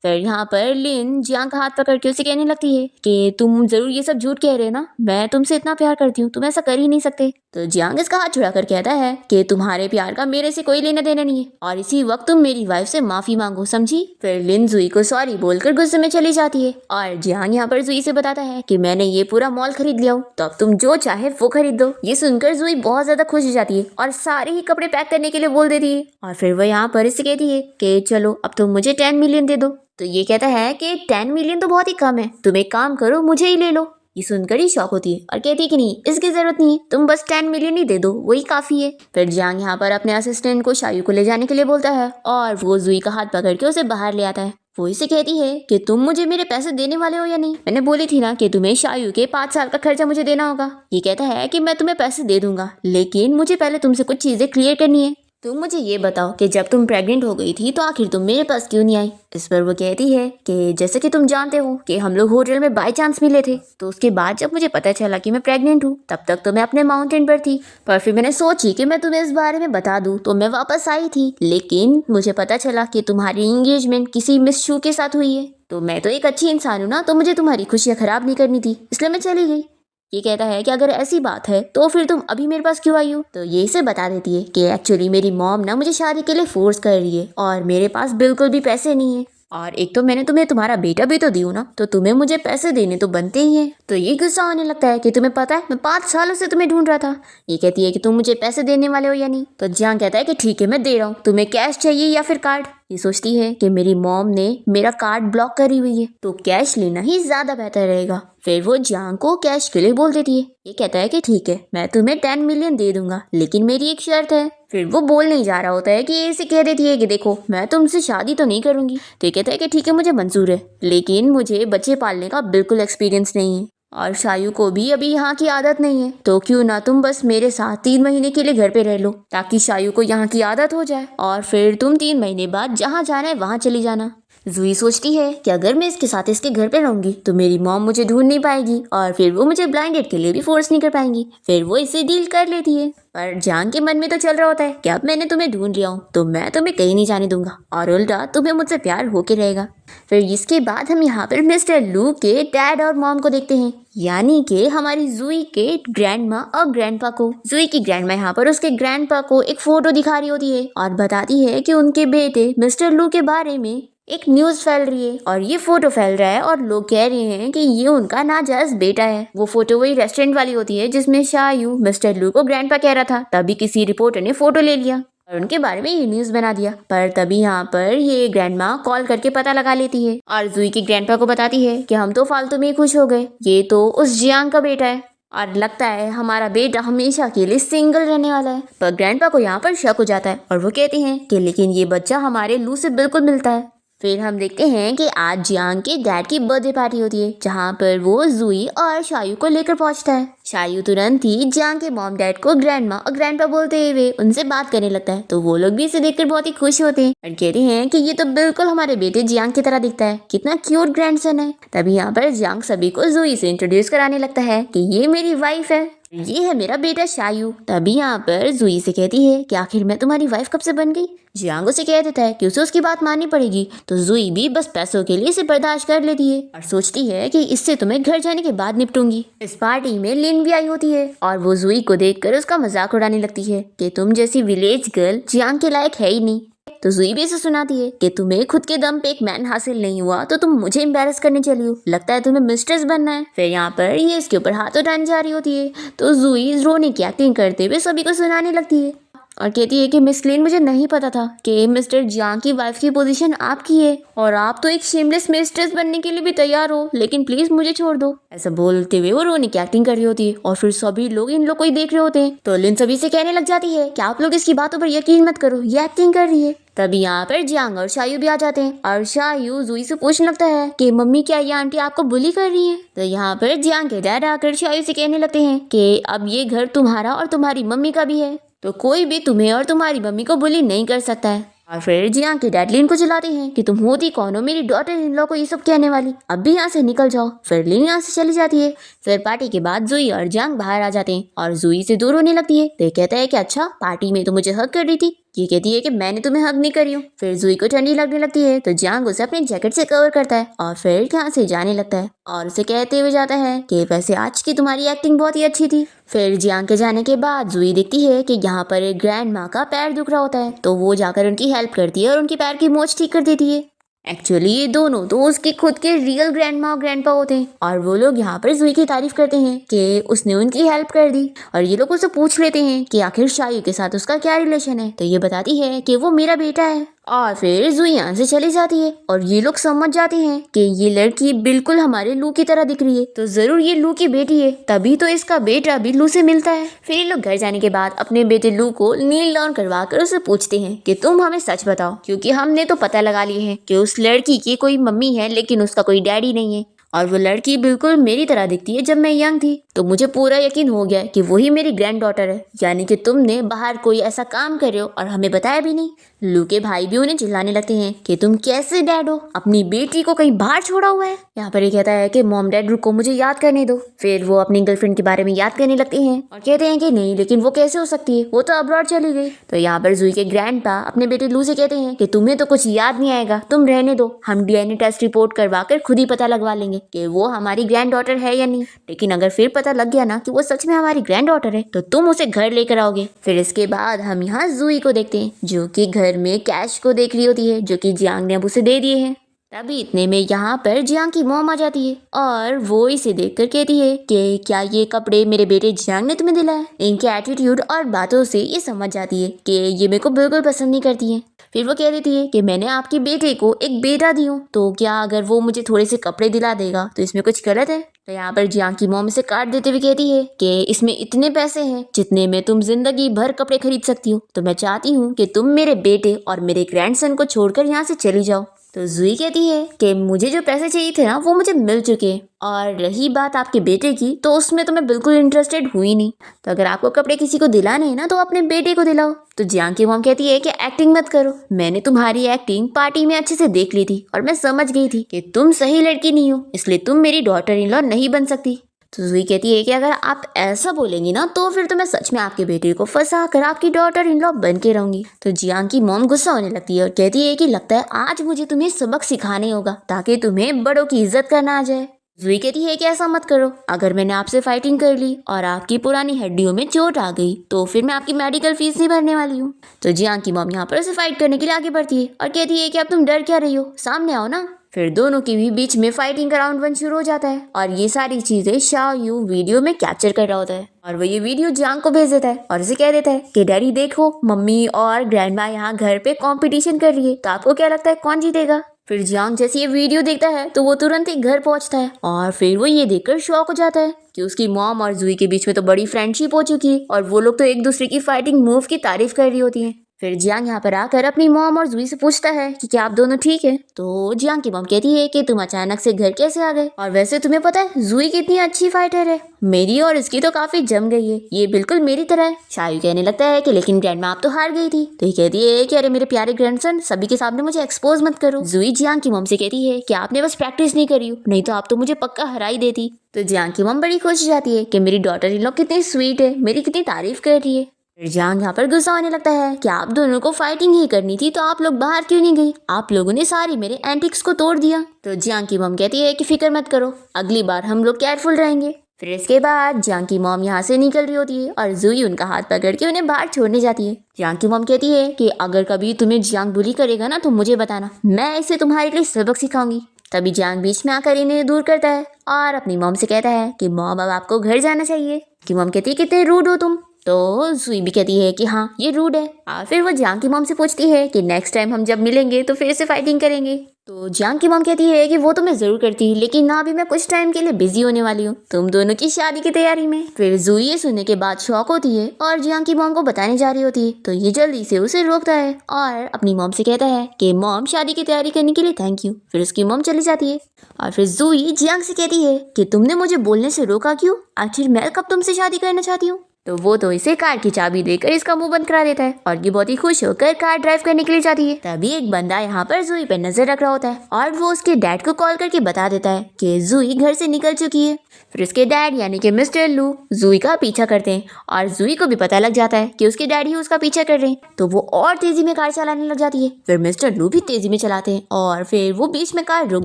फिर यहाँ पर लिन जियांग का हाथ पकड़ के उसे कहने लगती है कि तुम जरूर ये सब झूठ कह रहे हो ना, मैं तुमसे इतना प्यार करती हूँ, तुम ऐसा कर ही नहीं सकते। तो जियांग इसका हाथ छुड़ा कर कहता है कि तुम्हारे प्यार का मेरे से कोई लेना देना नहीं है और इसी वक्त तुम मेरी वाइफ से माफी मांगो, समझी? फिर लिन जुई को सॉरी बोलकर गुस्से में चली जाती है और जियांग यहाँ पर जुई से बताता है कि मैंने ये पूरा मॉल खरीद लिया हूँ, तो अब तुम जो चाहे वो खरीद दो। ये सुनकर जुई बहुत ज्यादा खुश हो जाती है और सारे ही कपड़े पैक करने के लिए बोल देती है और फिर वो यहाँ पर इससे कहती है कि चलो अब तुम मुझे 10 मिलियन दे दो। तो ये कहता है कि 10 मिलियन तो बहुत ही कम है, तुम एक काम करो मुझे ही ले लो। ये सुनकर ही शॉक होती है और कहती है कि नहीं, इसकी जरूरत नहीं है, तुम बस 10 मिलियन ही दे दो, वही काफी है। फिर जियांग यहाँ पर अपने असिस्टेंट को शायू को ले जाने के लिए बोलता है और वो जुई का हाथ पकड़ के उसे बाहर ले आता है। वो इसे कहती है कि तुम मुझे मेरे पैसे देने वाले हो या नहीं? मैंने बोली थी ना कि तुम्हें शायू के 5 साल का खर्चा मुझे देना होगा। ये कहता है कि मैं तुम्हें पैसे दे दूंगा, लेकिन मुझे पहले तुमसे कुछ चीजें क्लियर करनी है। तुम मुझे ये बताओ कि जब तुम प्रेग्नेंट हो गई थी तो आखिर तुम मेरे पास क्यों नहीं आई? इस पर वो कहती है कि जैसे कि तुम जानते हो कि हम लोग होटल में बाय चांस मिले थे, तो उसके बाद जब मुझे पता चला कि मैं प्रेग्नेंट हूँ तब तक तो मैं अपने माउंटेन पर थी, पर फिर मैंने सोची कि मैं तुम्हें इस बारे में बता दूँ, तो मैं वापस आई थी, लेकिन मुझे पता चला कि तुम्हारी एंगेजमेंट किसी मिस शू के साथ हुई है। तो मैं तो एक अच्छी इंसान हूँ ना, तो मुझे तुम्हारी खुशियाँ खराब नहीं करनी थी, इसलिए मैं चली गई। ये कहता है कि अगर ऐसी बात है तो फिर तुम अभी मेरे पास क्यों आई हो? तो ये इसे बता देती है कि एक्चुअली मेरी मॉम ना मुझे शादी के लिए फोर्स कर रही है और मेरे पास बिल्कुल भी पैसे नहीं है, और एक तो मैंने तुम्हें तुम्हारा बेटा भी तो दिया ना, तो तुम्हें मुझे पैसे देने तो बनते ही हैं। तो ये गुस्सा होने लगता है कि तुम्हें पता है मैं 5 सालों से तुम्हें ढूंढ रहा था। ये कहती है कि तुम मुझे पैसे देने वाले हो या नहीं? तो जियांग कहता है कि ठीक है मैं दे रहा हूँ, तुम्हें कैश चाहिए या फिर कार्ड? ये सोचती है कि मेरी मॉम ने मेरा कार्ड ब्लॉक करी हुई है, तो कैश लेना ही ज्यादा बेहतर रहेगा। फिर वो जियांग को कैश के लिए बोल देती है। ये कहता है कि ठीक है मैं तुम्हें 10 मिलियन दे दूंगा, लेकिन मेरी एक शर्त है। फिर वो बोल नहीं जा रहा होता है कि ये इसे कह देती है कि देखो मैं तुमसे शादी तो नहीं करूंगी। तो ये कहता है कि ठीक है मुझे मंजूर है, लेकिन मुझे बच्चे पालने का बिल्कुल एक्सपीरियंस नहीं है और शायू को भी अभी यहाँ की आदत नहीं है, तो क्यों ना तुम बस मेरे साथ 3 महीने के लिए घर पे रह लो, ताकि शायू को यहाँ की आदत हो जाए और फिर तुम 3 महीने बाद जहाँ जाना है वहाँ चली जाना। जूही सोचती है कि अगर मैं इसके साथ इसके घर पे रहूंगी तो मेरी मॉम मुझे ढूंढ नहीं पाएगी और फिर वो मुझे ब्लाइंड डेट के लिए भी फोर्स नहीं कर पाएंगी। फिर वो इसे डील कर लेती है। पर जांग के मन में तो चल रहा होता है कि अब मैंने तुम्हें ढूंढ लिया हूँ तो मैं तुम्हें कहीं नहीं जाने दूंगा और उल्टा तुम्हें मुझसे प्यार होके रहेगा। फिर इसके बाद हम यहाँ पर मिस्टर लू के डैड और मॉम को देखते हैं, यानी कि हमारी जूही के ग्रैंड माँ और ग्रैंडपा को। जूही की ग्रैंड माँ यहाँ पर उसके ग्रैंडपा को एक फोटो दिखा रही होती है और बताती है कि उनके बेटे मिस्टर लू के बारे में एक न्यूज फैल रही है और ये फोटो फैल रहा है और लोग कह रहे हैं कि ये उनका नाजायज बेटा है। वो फोटो वही रेस्टोरेंट वाली होती है जिसमें शायू मिस्टर लू को ग्रैंडपा कह रहा था। तभी किसी रिपोर्टर ने फोटो ले लिया और उनके बारे में ये न्यूज बना दिया। पर तभी यहाँ पर ये ग्रैंडमा कॉल करके पता लगा लेती है और जूही की ग्रैंडपा को बताती है कि हम तो फालतू में खुश हो गए, ये तो उस जियांग का बेटा है और लगता है हमारा बेटा हमेशा के लिए सिंगल रहने वाला है। पर ग्रैंडपा को यहाँ पर शक हो जाता है और वो कहते हैं कि लेकिन ये बच्चा हमारे लू से बिल्कुल मिलता है। फिर हम देखते हैं कि आज जियांग के डैड की बर्थडे पार्टी होती है जहाँ पर वो जूही और शायू को लेकर पहुंचता है। शायू तुरंत ही जियांग के मॉम डैड को ग्रैंडमा और ग्रैंडपा बोलते हुए उनसे बात करने लगता है। तो वो लोग भी इसे देखकर बहुत ही खुश होते हैं और कहते हैं कि ये तो बिल्कुल हमारे बेटे जियांग की तरह दिखता है, कितना क्यूट ग्रैंडसन है। तभी यहाँ पर जियांग सभी को जूही से इंट्रोड्यूस कराने लगता है कि ये मेरी वाइफ है, ये है मेरा बेटा शायू। तभी यहाँ पर जूही से कहती है कि आखिर मैं तुम्हारी वाइफ कब से बन गई। जियांग उसे कह देता है कि उसे उसकी बात माननी पड़ेगी। तो जूही भी बस पैसों के लिए इसे बर्दाश्त कर लेती है और सोचती है कि इससे तुम्हें घर जाने के बाद निपटूंगी। इस पार्टी में लिन भी आई होती है और वो जूही को देखकर उसका मजाक उड़ाने लगती है कि तुम जैसी विलेज गर्ल जियांग के लायक है ही नहीं। तो जूही भी इसे सुनाती है कि तुम्हें खुद के दम पे एक मैन हासिल नहीं हुआ तो तुम मुझे एम्बैरस करने चली हो, लगता है तुम्हें मिस्ट्रेस बनना है। फिर यहाँ पर ये इसके ऊपर हाथ उठाने जा रही होती है तो जूही रोने की एक्टिंग करते हुए सभी को सुनाने लगती है और कहती है कि मिस लिन मुझे नहीं पता था कि मिस्टर जियांग की वाइफ की पोजीशन आपकी है और आप तो एक शेमलेस मिस्ट्रेस बनने के लिए भी तैयार हो, लेकिन प्लीज मुझे छोड़ दो। ऐसा बोलते हुए वो रोने की एक्टिंग कर रही होती है और फिर सभी लोग इन लोग को ही देख रहे होते हैं। तो लिन सभी से कहने लग जाती है कि आप लोग इसकी बातों पर यकीन मत करो, ये एक्टिंग कर रही है। तभी यहाँ पर जियांग और शायू भी आ जाते हैं और शायू जूही से पूछने लगता है कि मम्मी क्या ये आंटी आपको बुली कर रही है। तो यहाँ पर जियांग के डैड आकर शायू से कहने लगते हैं कि अब ये घर तुम्हारा और तुम्हारी मम्मी का भी है, तो कोई भी तुम्हें और तुम्हारी मम्मी को बुली नहीं कर सकता है। और फिर जियांग के डैड लिन को चिल्लाते हैं कि तुम होती कौन हो मेरी डॉटर इन लॉ को ये सब कहने वाली, अब भी यहाँ से निकल जाओ। फिर लिन यहाँ से चली जाती है। फिर पार्टी के बाद जूही और जियांग बाहर आ जाते हैं और जूही से दूर होने लगती है। तो ये कहता है कि अच्छा पार्टी में तो मुझे हक कर रही थी, ये कहती है कि मैंने तुम्हें हक नहीं करी हूँ। फिर जूही को ठंडी लगने लगती है तो जियांग उसे अपने जैकेट से कवर करता है और फिर यहाँ से जाने लगता है और उसे कहते हुए जाता है कि वैसे आज की तुम्हारी एक्टिंग बहुत ही अच्छी थी। फिर जियांग के जाने के बाद जूही देखती है कि यहाँ पर एक ग्रैंड माँ का पैर दुख रहा होता है तो वो जाकर उनकी हेल्प करती है और उनके पैर की मोच ठीक कर देती है। एक्चुअली ये दोनों तो उसके खुद के रियल ग्रैंडमा और ग्रैंडपा होते हैं और वो लोग यहाँ पर जूही की तारीफ करते हैं कि उसने उनकी हेल्प कर दी। और ये लोग उससे पूछ लेते हैं कि आखिर शायू के साथ उसका क्या रिलेशन है। तो ये बताती है कि वो मेरा बेटा है और फिर जूही यहाँ से चली जाती है और ये लोग समझ जाते हैं कि ये लड़की बिल्कुल हमारे लू की तरह दिख रही है तो जरूर ये लू की बेटी है, तभी तो इसका बेटा भी लू से मिलता है। फिर ये लोग घर जाने के बाद अपने बेटे लू को नील डाउन करवा कर उसे पूछते हैं कि तुम हमें सच बताओ, क्योंकि हमने तो पता लगा लिए हैं कि उस लड़की की कोई मम्मी है लेकिन उसका कोई डैडी नहीं है और वो लड़की बिल्कुल मेरी तरह दिखती है जब मैं यंग थी। तो मुझे पूरा यकीन हो गया कि वही मेरी ग्रैंड डॉटर है, यानी कि तुमने बाहर कोई ऐसा काम कर रहे हो और हमें बताया भी नहीं। लू के भाई भी उन्हें चिल्लाने लगते हैं कि तुम कैसे डैड हो, अपनी बेटी को कहीं बाहर छोड़ा हुआ है। यहाँ पर ये कहता है कि मॉम डैड रुको मुझे याद करने दो। फिर वो अपनी गर्लफ्रेंड के बारे में याद करने लगते हैं और कहते हैं कि नहीं लेकिन वो कैसे हो सकती है, वो तो अब्रॉड चली गई। तो यहाँ पर जूही के ग्रैंडपा अपने बेटे लू से कहते हैं कि तुम्हें तो कुछ याद नहीं आएगा, तुम रहने दो, हम डीएनए टेस्ट रिपोर्ट करवा कर खुद ही पता लगवा लेंगे कि वो हमारी ग्रैंड डॉटर है या नहीं। लेकिन अगर फिर पता लग गया ना कि वो सच में हमारी ग्रैंड डॉटर है तो तुम उसे घर लेकर आओगे। फिर इसके बाद हम यहाँ जूही को देखते हैं जो कि घर में कैश को देख रही होती है जो कि जियांग ने अब उसे दे दिए हैं। तभी इतने में यहाँ पर जियांग की मॉम आ जाती है और वो इसे देखकर कहती है कि क्या ये कपड़े मेरे बेटे जियांग ने तुम्हें दिलाया। इनके एटीट्यूड और बातों से ये समझ जाती है कि ये मेरे को बिल्कुल पसंद नहीं करती है। फिर वो कह देती है कि मैंने आपके बेटे को एक बेटा दी हूँ तो क्या अगर वो मुझे थोड़े से कपड़े दिला देगा तो इसमें कुछ गलत है। तो यहाँ पर जियांग की मॉम इसे काट देते हुए कहती है कि इसमें इतने पैसे हैं जितने में तुम जिंदगी भर कपड़े खरीद सकती हो, तो मैं चाहती हूँ कि तुम मेरे बेटे और मेरे ग्रैंडसन को छोड़कर यहाँ से चली जाओ। तो जुई कहती है कि मुझे जो पैसे चाहिए थे ना वो मुझे मिल चुके हैं, और रही बात आपके बेटे की तो उसमें तो मैं बिल्कुल इंटरेस्टेड हुई नहीं। तो अगर आपको कपड़े किसी को दिलाने हैं ना तो अपने बेटे को दिलाओ। तो जियांग की मॉम कहती है कि एक्टिंग मत करो, मैंने तुम्हारी एक्टिंग पार्टी में अच्छे से देख ली थी और मैं समझ गई थी कि तुम सही लड़की नहीं हो, इसलिए तुम मेरी डॉटर इन लॉ नहीं बन सकती। तो जुई कहती है कि अगर आप ऐसा बोलेंगी ना तो फिर तो मैं सच में आपके बेटे को फंसा कर आपकी डॉटर इन लॉ बन के रहूंगी। तो जियांग की मॉम गुस्सा होने लगती है और कहती है कि लगता है आज मुझे तुम्हें सबक सिखाने होगा ताकि तुम्हें बड़ों की इज्जत करना आ जाए। जुई कहती है कि ऐसा मत करो, अगर मैंने आपसे फाइटिंग कर ली और आपकी पुरानी हड्डियों में चोट आ गई तो फिर मैं आपकी मेडिकल फीस नहीं भरने वाली हूँ। तो जियांग की मॉम यहाँ पर उसे फाइट करने के लिए आगे बढ़ती है और कहती है कि अब तुम डर क्या रही हो, सामने आओ ना। फिर दोनों के भी बीच में फाइटिंग का राउंड 1 शुरू हो जाता है और ये सारी चीजें शाओ यू वीडियो में कैप्चर कर रहा होता है और वो ये वीडियो जियांग को भेज देता है और उसे कह देता है कि डैडी देखो, मम्मी और ग्रैंडमा यहाँ घर पे कंपटीशन कर रही है, तो आपको क्या लगता है कौन जीतेगा। फिर जियांग जैसे ये वीडियो देखता है तो वो तुरंत ही घर पहुंचता है और फिर वो ये देखकर शॉक हो जाता है कि उसकी मॉम और जुई के बीच में तो बड़ी फ्रेंडशिप हो चुकी है और वो लोग तो एक दूसरे की फाइटिंग मूव की तारीफ कर रही होती है। फिर जियांग यहाँ पर आकर अपनी मॉम और जुई से पूछता है कि क्या आप दोनों ठीक है। तो जियांग की मॉम कहती है कि तुम अचानक से घर कैसे आ गए, और वैसे तुम्हें पता है जुई कितनी अच्छी फाइटर है, मेरी और इसकी तो काफी जम गई है, ये बिल्कुल मेरी तरह है। शायू कहने लगता है कि लेकिन ग्रैंडमा आप तो हार गई थी। तो ये कहती है कि अरे मेरे प्यारे ग्रैंडसन, सभी के सामने मुझे एक्सपोज मत करो। जुई जियांग की मॉम से कहती है कि आपने बस प्रैक्टिस नहीं करी हो, नहीं तो आप तो मुझे पक्का हरा ही देती। तो जियांग की मॉम बड़ी खुश हो जाती है कि मेरी डॉटर इन लॉ कितनी स्वीट है, मेरी कितनी तारीफ कर रही है। फिर जियांग यहाँ पर गुस्सा होने लगता है कि आप दोनों को फाइटिंग ही करनी थी तो आप लोग बाहर क्यों नहीं गई, आप लोगों ने सारी मेरे एंटिक्स को तोड़ दिया। तो जियांग की मॉम कहती है कि फिक्र मत करो, अगली बार हम लोग केयरफुल रहेंगे। फिर इसके बाद जियांग की मॉम यहाँ से निकल रही होती है और जुई उनका हाथ पकड़ के उन्हें बाहर छोड़ने जाती है। जियांग की मॉम कहती है कि अगर कभी तुम्हें जियांग बुली करेगा ना तो मुझे बताना, मैं इसे तुम्हारे लिए सबक सिखाऊंगी। तभी जियांग बीच में आकर इन्हें दूर करता है और अपनी मॉम से कहता है कि मॉम अब आपको घर जाना चाहिए। कि मॉम कहती है कितने रूड हो तुम। तो जुई भी कहती है कि हाँ ये रूड है। और फिर वो जियांग की मॉम से पूछती है कि नेक्स्ट टाइम हम जब मिलेंगे तो फिर से फाइटिंग करेंगे। तो जियांग की मॉम कहती है कि वो तो मैं जरूर करती, लेकिन ना अभी मैं कुछ टाइम के लिए बिजी होने वाली हूँ तुम दोनों की शादी की तैयारी में। फिर जुई ये सुनने के बाद शॉक होती है और जियांग की मॉम को बताने जा रही होती है, तो ये जल्दी से उसे रोकता है और अपनी मॉम से कहता है कि मॉम शादी की तैयारी करने के लिए थैंक यू। फिर उसकी मॉम चली जाती है और फिर जुई जियांग से कहती है कि तुमने मुझे बोलने से रोका क्यों, आखिर मैं कब तुमसे शादी करना चाहती हूँ। तो वो तो इसे कार की चाबी देकर इसका मुंह बंद करा देता है और ये बहुत ही खुश होकर कार ड्राइव करने के लिए जाती है। तभी एक बंदा यहाँ पर जुई पर नजर रख रहा होता है और वो उसके डैड को कॉल करके बता देता है कि जुई घर से निकल चुकी है। फिर उसके डैड यानी कि मिस्टर लू जुई का पीछा करते हैं और जुई को भी पता लग जाता है कि उसके डैड ही उसका पीछा कर रहे हैं, तो वो और तेजी में कार चलाने लग जाती है। फिर मिस्टर लू भी तेजी में चलाते हैं और फिर वो बीच में कार रोक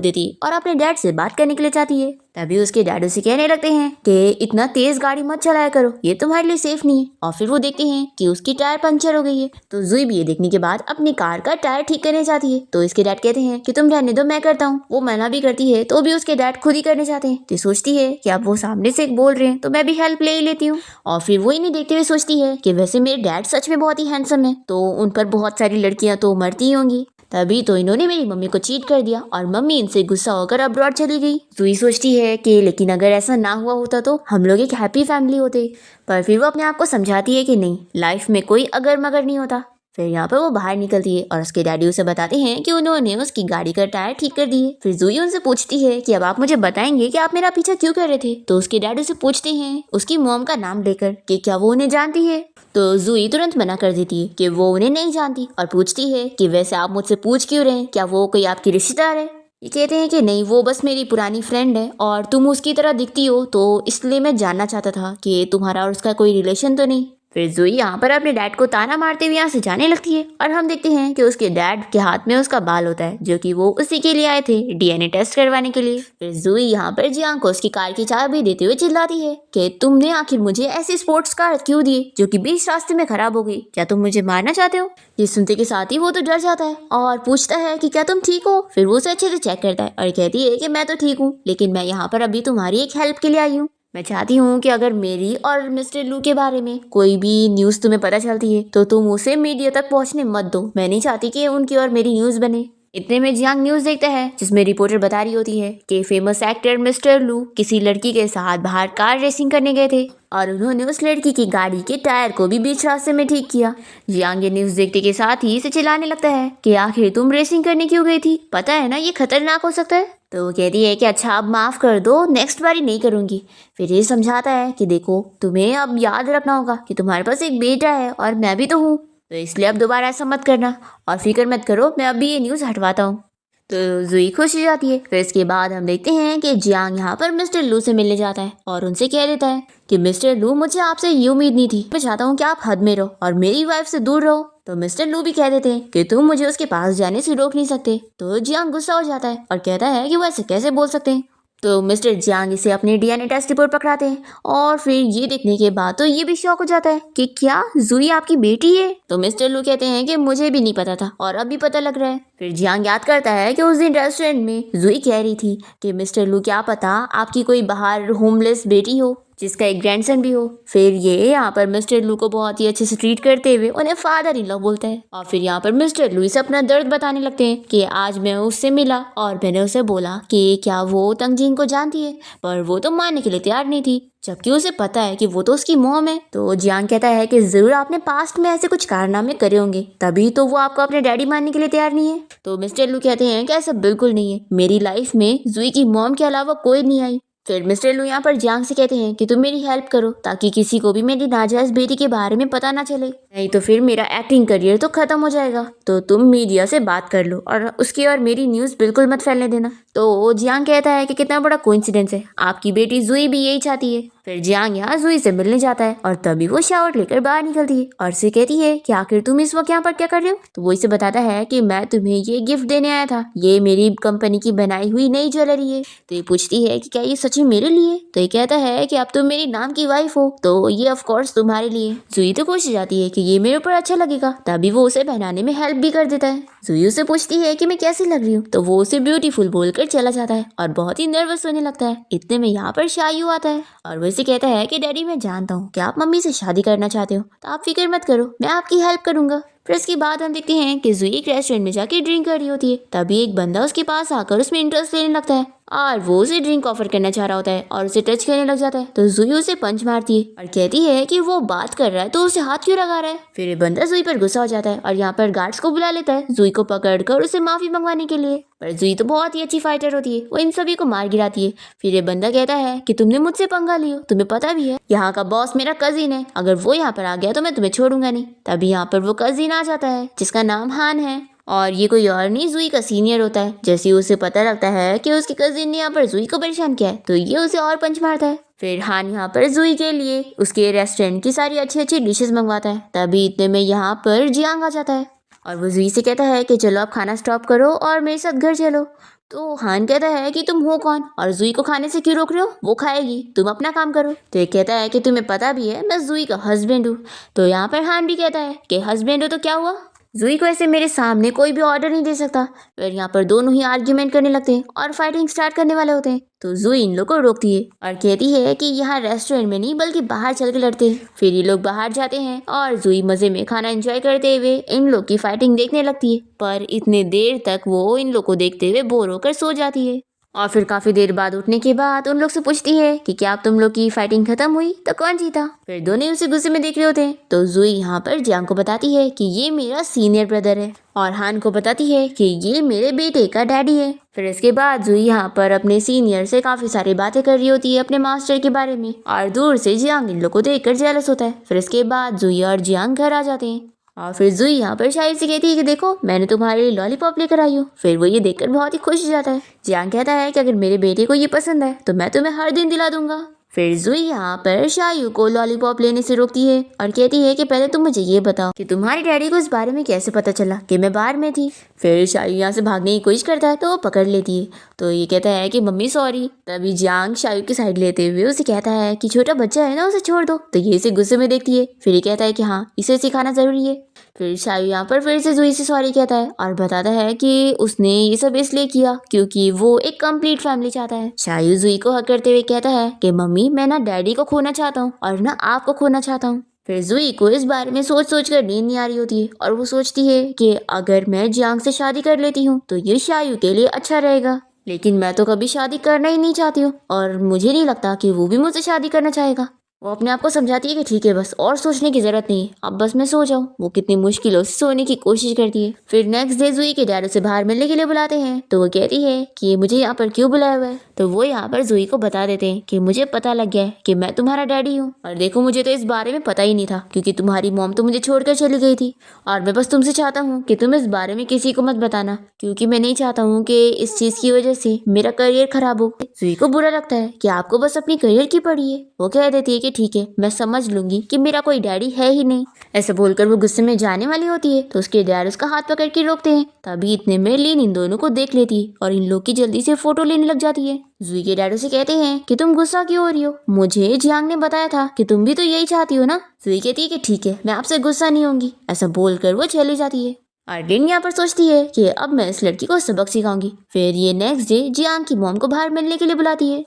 देती है और अपने डैड से बात करने के लिए जाती है। तभी उसके डैड उसे कहने लगते हैं कि इतना तेज गाड़ी मत चलाया करो, ये तुम्हारे लिए सेफ नहीं है। और फिर वो देखते हैं कि उसकी टायर पंचर हो गई है। तो जुई भी ये देखने के बाद अपनी कार का टायर ठीक करने जाती है। तो इसके डैड कहते हैं कि तुम रहने दो, मैं करता हूँ। वो मना भी करती है तो भी उसके डैड खुद ही करने जाते हैं। तो सोचती है कि अब वो सामने से बोल रहे हैं तो मैं भी हेल्प ले ही लेती हूँ। और फिर वो इन्हें देखते हुए सोचती है कि वैसे मेरे डैड सच में बहुत ही हैंडसम है, तो उन पर बहुत सारी लड़कियां तो मरती ही होंगी, तभी तो इन्होंने मेरी मम्मी को चीट कर दिया और मम्मी इनसे गुस्सा होकर अब्रॉड चली गई। जुई सोचती है कि लेकिन अगर ऐसा ना हुआ होता तो हम लोग एक हैप्पी फैमिली होते, पर फिर वो अपने आप को समझाती है कि नहीं, लाइफ में कोई अगर मगर नहीं होता। फिर यहाँ पर वो बाहर निकलती है और उसके डैडी उसे बताते हैं कि उन्होंने उसकी गाड़ी का टायर ठीक कर दिए। फिर जुई उनसे पूछती है कि अब आप मुझे बताएंगे कि आप मेरा पीछा क्यों कर रहे थे। तो उसके डैडी उसे पूछते हैं उसकी मॉम का नाम लेकर कि क्या वो उन्हें जानती है। तो जुई तुरंत मना कर देती है कि वो उन्हें नहीं जानती और पूछती है कि वैसे आप मुझसे पूछ क्यों रहे हैं, क्या वो कोई आपकी रिश्तेदार है। ये कहते हैं कि नहीं, वो बस मेरी पुरानी फ्रेंड है और तुम उसकी तरह दिखती हो, तो इसलिए मैं जानना चाहता था कि तुम्हारा और उसका कोई रिलेशन तो नहीं। फिर जुई यहाँ पर अपने डैड को ताना मारते हुए यहाँ से जाने लगती है और हम देखते हैं कि उसके डैड के हाथ में उसका बाल होता है, जो कि वो उसी के लिए आए थे डीएनए टेस्ट करवाने के लिए। फिर जुई यहाँ पर जियांग को उसकी कार की चाबी देते हुए चिल्लाती है कि तुमने आखिर मुझे ऐसी स्पोर्ट्स कार क्यों दी जो कि बीच रास्ते में खराब हो गई, क्या तुम मुझे मारना चाहते हो। ये सुनते के साथ ही वो तो डर जाता है और पूछता है कि क्या तुम ठीक हो। फिर वो उसे अच्छे से चेक करता है और कहती है कि मैं तो ठीक हूँ, लेकिन मैं यहाँ पर अभी तुम्हारी एक हेल्प के लिए आई हूँ। मैं चाहती हूँ कि अगर मेरी और मिस्टर लू के बारे में कोई भी न्यूज़ तुम्हें पता चलती है तो तुम उसे मीडिया तक पहुँचने मत दो, मैं नहीं चाहती कि उनकी और मेरी न्यूज़ बने। इतने में जियांग न्यूज़ देखता है जिसमें रिपोर्टर बता रही होती है कि फेमस एक्टर मिस्टर लू किसी लड़की के साथ बाहर कार रेसिंग करने गए थे और उन्होंने उस लड़की की गाड़ी के टायर को भी बीच रास्ते में ठीक किया। जियांग ये न्यूज़ देखते के साथ ही इसे चिल्लाने लगता है कि आखिर तुम रेसिंग करने क्यों गई थी, पता है ना ये खतरनाक हो सकता है। तो वो कहती है कि अच्छा अब माफ़ कर दो, नेक्स्ट बारी नहीं करूँगी। फिर ये समझाता है कि देखो तुम्हें अब याद रखना होगा कि तुम्हारे पास एक बेटा है और मैं भी तो हूँ, तो इसलिए अब दोबारा ऐसा मत करना और फिक्र मत करो, मैं अभी ये न्यूज़ हटवाता हूँ। तो जुई खुश हो जाती है। फिर इसके बाद हम देखते हैं कि जियांग यहाँ पर मिस्टर लू से मिलने जाता है और उनसे कह देता है कि मिस्टर लू मुझे आपसे ये उम्मीद नहीं थी, मैं चाहता हूँ कि आप हद में रहो और मेरी वाइफ से दूर रहो। तो मिस्टर लू भी कह देते हैं कि तुम मुझे उसके पास जाने से रोक नहीं सकते। तो जियांग गुस्सा हो जाता है और कहता है कि वो ऐसे कैसे बोल सकते हैं। तो मिस्टर जियांग इसे अपने डीएनए टेस्ट रिपोर्ट पकड़ाते हैं और फिर ये देखने के बाद तो ये भी शॉक हो जाता है कि क्या जुई आपकी बेटी है। तो मिस्टर लू कहते हैं कि मुझे भी नहीं पता था और अब भी पता लग रहा है। फिर जियांग याद करता है कि उस दिन रेस्टोरेंट में जुई कह रही थी कि मिस्टर लू क्या पता आपकी कोई बाहर होमलेस बेटी हो जिसका एक ग्रैंडसन भी हो। फिर ये यहाँ पर मिस्टर लू को बहुत ही अच्छे से ट्रीट करते हुए उन्हें फादर इन लॉ बोलता है और फिर यहाँ पर मिस्टर लू इसे अपना दर्द बताने लगते हैं कि आज मैं उससे मिला और मैंने उसे बोला कि क्या वो तंगजीन को जानती है, पर वो तो मानने के लिए तैयार नहीं थी जबकि उसे पता है कि वो तो उसकी मॉम है। तो जियांग कहता है कि जरूर आपने पास्ट में ऐसे कुछ कारनामे करे होंगे तभी तो वो आपको अपने डैडी मानने के लिए तैयार नहीं है। तो मिस्टर लू कहते हैं कि ऐसा बिल्कुल नहीं है, मेरी लाइफ में जुई की मॉम के अलावा कोई नहीं आई। फिर मिस्टर लू यहाँ पर जियांग से कहते हैं कि तुम मेरी हेल्प करो ताकि किसी को भी मेरी नाजायज बेटी के बारे में पता ना चले, नहीं तो फिर मेरा एक्टिंग करियर तो खत्म हो जाएगा। तो तुम मीडिया से बात कर लो और उसकी और मेरी न्यूज़ बिल्कुल मत फैलने देना। तो जियांग कहता है कि कितना बड़ा कोइंसिडेंस है, आपकी बेटी जुई भी यही चाहती है। फिर जियांग यहाँ जुई से मिलने जाता है और तभी वो शावर लेकर बाहर निकलती है और से कहती है कि आखिर तुम इस वक्त यहाँ पर क्या कर रहे हो। तो वो इसे बताता है कि मैं तुम्हें ये गिफ्ट देने आया था, ये मेरी कंपनी की बनाई हुई नई ज्वेलरी है। तो ये पूछती है कि क्या ये सच में मेरे लिए। तो ये कहता है कि अब तुम मेरी नाम की वाइफ हो तो ये ऑफ कोर्स तुम्हारे लिए। जुई तो खुश हो जाती है कि ये मेरे ऊपर अच्छा लगेगा, तभी वो उसे पहनाने में हेल्प भी कर देता है। जुई उसे पूछती है कि मैं कैसी लग रही हूँ, तो वो उसे ब्यूटीफुल बोलकर चला जाता है और बहुत ही नर्वस होने लगता है। इतने में यहाँ पर शायू आता है और वो इसे कहता है कि डैडी मैं जानता हूँ कि आप मम्मी से शादी करना चाहते हो, तो आप फिक्र मत करो, मैं आपकी हेल्प करूंगा। फिर इसके बाद हम देखते हैं कि जुई एक रेस्टोरेंट में जाके ड्रिंक कर रही होती है, तभी एक बंदा उसके पास आकर उसमें इंटरेस्ट लेने लगता है और वो उसे ड्रिंक ऑफर करना चाह रहा होता है और उसे टच करने लग जाता है। तो जुई उसे पंच मारती है और कहती है कि वो बात कर रहा है तो उसे हाथ क्यों लगा रहा है। फिर ये बंदा जुई पर गुस्सा हो जाता है और यहाँ पर गार्ड्स को बुला लेता है जुई को पकड़कर उसे माफी मंगवाने के लिए। पर जुई तो बहुत ही अच्छी फाइटर होती है, वो इन सभी को मार गिराती है। फिर ये बंदा कहता है कि तुमने मुझसे पंगा लियो, तुम्हें पता भी है यहाँ का बॉस मेरा कजिन है, अगर वो यहाँ पर आ गया तो मैं तुम्हें छोड़ूंगा नहीं। तभी यहाँ पर वो कजिन आ जाता है जिसका नाम हान है और ये कोई और नहीं जुई का सीनियर होता है। जैसे ही उसे पता लगता है कि उसके कजिन ने यहाँ पर जुई को परेशान किया है तो ये उसे और पंच मारता है। फिर हान यहाँ पर जुई के लिए उसके रेस्टोरेंट की सारी अच्छी अच्छी डिशेस मंगवाता है। तभी इतने में यहाँ पर जियांग आ जाता है और वो जुई से कहता है कि चलो आप खाना स्टॉप करो और मेरे साथ घर चलो। तो हान कहता है कि तुम हो कौन और जुई को खाने से क्यों रोक रहे हो, वो खाएगी, तुम अपना काम करो। तो ये कहता है कि तुम्हें पता भी है मैं जुई का हस्बैंड हूँ। तो यहाँ पर हान भी कहता है कि हस्बैंड हो तो क्या हुआ, जुई को ऐसे मेरे सामने कोई भी ऑर्डर नहीं दे सकता। फिर यहाँ पर दोनों ही आर्ग्यूमेंट करने लगते हैं और फाइटिंग स्टार्ट करने वाले होते हैं। तो जुई इन लोग को रोकती है और कहती है कि यहाँ रेस्टोरेंट में नहीं बल्कि बाहर चल के लड़ते हैं। फिर ये लोग बाहर जाते हैं और जुई मजे में खाना एंजॉय करते हुए इन लोग की फाइटिंग देखने लगती है, पर इतने देर तक वो इन लोग को देखते हुए बोर होकर सो जाती है। और फिर काफी देर बाद उठने के बाद उन लोग से पूछती है कि क्या आप तुम लोग की फाइटिंग खत्म हुई, तो कौन जीता। फिर दोनों उसे गुस्से में देख रहे होते हैं। तो जुई यहाँ पर जियांग को बताती है कि ये मेरा सीनियर ब्रदर है और हान को बताती है कि ये मेरे बेटे का डैडी है। फिर इसके बाद जुई यहाँ पर अपने सीनियर से काफी सारी बातें कर रही होती है अपने मास्टर के बारे में और दूर से जियांग इन लोग को देखकर जेलस होता है। फिर इसके बाद जुई और जियांग घर आ जाते हैं और फिर जुई यहाँ पर शायद से कहती है कि देखो मैंने तुम्हारे लिए लॉलीपॉप लेकर आई हूँ। फिर वो ये देखकर बहुत ही खुश हो जाता है। जियांग कहता है कि अगर मेरे बेटे को ये पसंद है तो मैं तुम्हें हर दिन दिला दूंगा। फिर जुई यहाँ पर शायू को लॉलीपॉप लेने से रोकती है और कहती है कि पहले तुम मुझे ये बताओ कि तुम्हारे डैडी को इस बारे में कैसे पता चला कि मैं बाहर में थी। फिर शायू यहाँ से भागने की कोशिश करता है तो वो पकड़ लेती है। तो ये कहता है कि मम्मी सॉरी। तभी जियांग शायू की साइड लेते हुए उसे कहता है कि छोटा बच्चा है ना, उसे छोड़ दो। तो ये इसे गुस्से में देखती है। फिर ये कहता है कि हाँ इसे सिखाना जरूरी है। फिर शायू यहाँ पर फिर से जुई से सॉरी कहता है और बताता है कि उसने ये सब इसलिए किया क्योंकि वो एक कंप्लीट फैमिली चाहता है। शायू जुई को हक करते हुए कहता है कि मम्मी मैं ना डैडी को खोना चाहता हूँ और ना आपको खोना चाहता हूँ। फिर जुई को इस बारे में सोच सोच कर नींद नहीं आ रही होती है और वो सोचती है कि अगर मैं जियांग से शादी कर लेती हूँ तो ये शायू के लिए अच्छा रहेगा, लेकिन मैं तो कभी शादी करना ही नहीं चाहती हूँ और मुझे नहीं लगता कि वो भी मुझसे शादी करना चाहेगा। वो अपने आप को समझाती है कि ठीक है, बस और सोचने की जरूरत नहीं है, अब बस मैं सो जाऊं। वो कितनी मुश्किलों से सोने की कोशिश करती है। फिर नेक्स्ट डे जुई के डैड उसे बाहर मिलने के लिए बुलाते हैं तो वो कहती है कि मुझे यहाँ पर क्यों बुलाया हुआ है। तो वो यहाँ पर जुई को बता देते हैं कि मुझे पता लग गया है कि मैं तुम्हारा डैडी हूँ, और देखो मुझे तो इस बारे में पता ही नहीं था क्योंकि तुम्हारी मॉम तो मुझे छोड़कर चली गई थी, और मैं बस तुमसे चाहता हूँ कि तुम इस बारे में किसी को मत बताना क्योंकि मैं नहीं चाहता हूँ कि इस चीज की वजह से मेरा करियर खराब हो। जुई को बुरा लगता है कि आपको बस अपनी करियर की पड़ी है। वो कह देती है कि ठीक है, मैं समझ लूंगी कि मेरा कोई डैडी है ही नहीं। ऐसे बोलकर वो गुस्से में जाने वाली होती है तो उसके डैड उसका हाथ पकड़ के रोकते हैं। तभी इतने में लीन इन दोनों को देख लेती है और इन लोग की जल्दी से फोटो लेने लग जाती है। जुई के डैड उसे कहते हैं कि तुम गुस्सा क्यों हो रही हो, मुझे जियांग ने बताया था कि तुम भी तो यही चाहती हो ना। जुई कहती है कि ठीक है, मैं आपसे गुस्सा नहीं होंगी। ऐसा बोलकर वो चली जाती है। अर्लिन यहाँ पर सोचती है कि अब मैं इस लड़की को सबक सिखाऊंगी। फिर ये नेक्स्ट डे जियांग की मॉम को बाहर मिलने के लिए बुलाती है।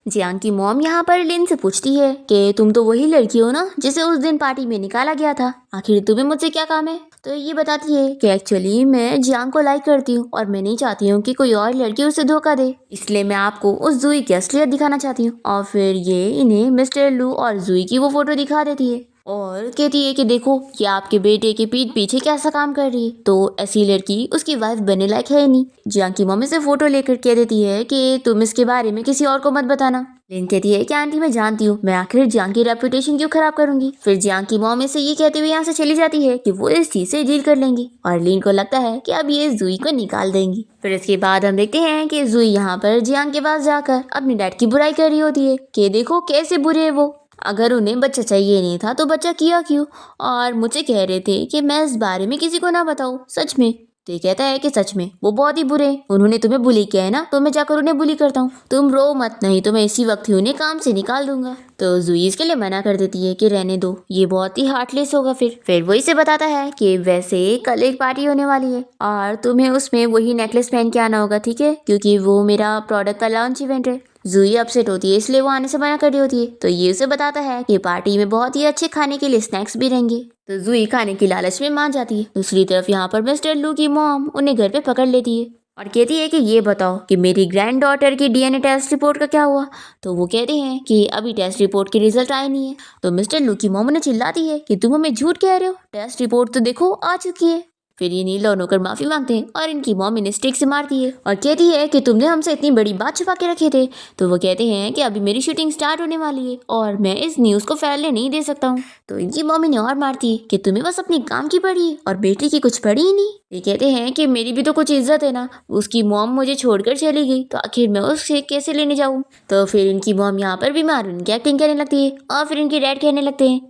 जियांग की मॉम यहाँ पर लिन से पूछती है कि तुम तो वही लड़की हो ना जिसे उस दिन पार्टी में निकाला गया था, आखिर तुम्हें मुझसे क्या काम है। तो ये बताती है कि एक्चुअली मैं जियांग को लाइक करती हूँ और मैं नहीं चाहती हूँ कि कोई और लड़की उसे धोखा दे, इसलिए मैं आपको उस जुई की असलियत दिखाना चाहती हूँ। और फिर ये इन्हें मिस्टर लू और जुई की वो फोटो दिखा देती है और कहती है कि देखो ये आपके बेटे के पीठ पीछे कैसा काम कर रही है, तो ऐसी लड़की उसकी वाइफ बनने लायक है ही नहीं। जियांग की मम्मी से फोटो लेकर कह देती है कि तुम इसके बारे में किसी और को मत बताना। लिन कहती है कि आंटी मैं जानती हूँ, मैं आखिर जियांग की रेपुटेशन क्यों खराब करूंगी। फिर जियांग की मॉम से ये कहते हुए यहाँ से चली जाती है कि वो इस चीज से डील कर लेंगी और लिन को लगता है कि अब ये जुई को निकाल देंगी। फिर इसके बाद हम देखते हैं कि जुई यहाँ पर जियांग के पास जाकर अपने डैड की बुराई कर रही होती है कि देखो कैसे बुरे है वो, अगर उन्हें बच्चा चाहिए नहीं था तो बच्चा किया क्यों, और मुझे कह रहे थे कि मैं इस बारे में किसी को ना बताऊं। सच में? तो ये कहता है कि सच में वो बहुत ही बुरे हैं, उन्होंने तुम्हें बुली किया है ना, तो मैं जाकर उन्हें बुली करता हूँ। तुम रो मत, नहीं तो मैं इसी वक्त ही उन्हें काम से निकाल दूंगा। तो जुई इसके लिए मना कर देती है कि रहने दो, ये बहुत ही हार्टलेस होगा। फिर वो इसे बताता है कि वैसे कल एक पार्टी होने वाली है और तुम्हें उसमें वही नेकलेस पहन के आना होगा, ठीक है, क्योंकि वो मेरा प्रोडक्ट का लॉन्च इवेंट है। जुई अपसेट होती है इसलिए वो आने से मना कर रही होती है। तो ये उसे बताता है कि पार्टी में बहुत ही अच्छे खाने के लिए स्नैक्स भी रहेंगे। तो जुई खाने की लालच में मान जाती है। दूसरी तरफ यहाँ पर मिस्टर लू की मॉम उन्हें घर पे पकड़ लेती है और कहती है कि ये बताओ कि मेरी ग्रैंड डॉटर की डीएनए टेस्ट रिपोर्ट का क्या हुआ। तो वो कहते हैं कि अभी टेस्ट रिपोर्ट के रिजल्ट आए नहीं है। तो मिस्टर लू की मॉम उन्हें चिल्लाती है कि तुम हमें झूठ कह रहे हो, टेस्ट रिपोर्ट तो देखो आ चुकी है। फिर ये नीला होकर माफी मांगते हैं और इनकी मॉम इन्हें स्टिक से मारती है और कहती है कि तुमने हमसे इतनी बड़ी बात छुपा के रखे थे। तो वो कहते हैं कि अभी मेरी शूटिंग स्टार्ट होने वाली है और मैं इस न्यूज़ को फैलने नहीं दे सकता हूँ। तो इनकी मॉम इन्हें और मारती है कि तुम्हें बस अपनी काम की पड़ी है और बेटी की कुछ पड़ी ही नहीं। ये कहते हैं कि मेरी भी तो कुछ इज्जत है ना, उसकी मॉम मुझे छोड़कर चली गई तो आखिर मैं उससे कैसे लेने जाऊँ। तो फिर इनकी मॉम यहाँ पर बीमार उनकी एक्टिंग करने लगती है और फिर इनके डैड कहने लगते हैं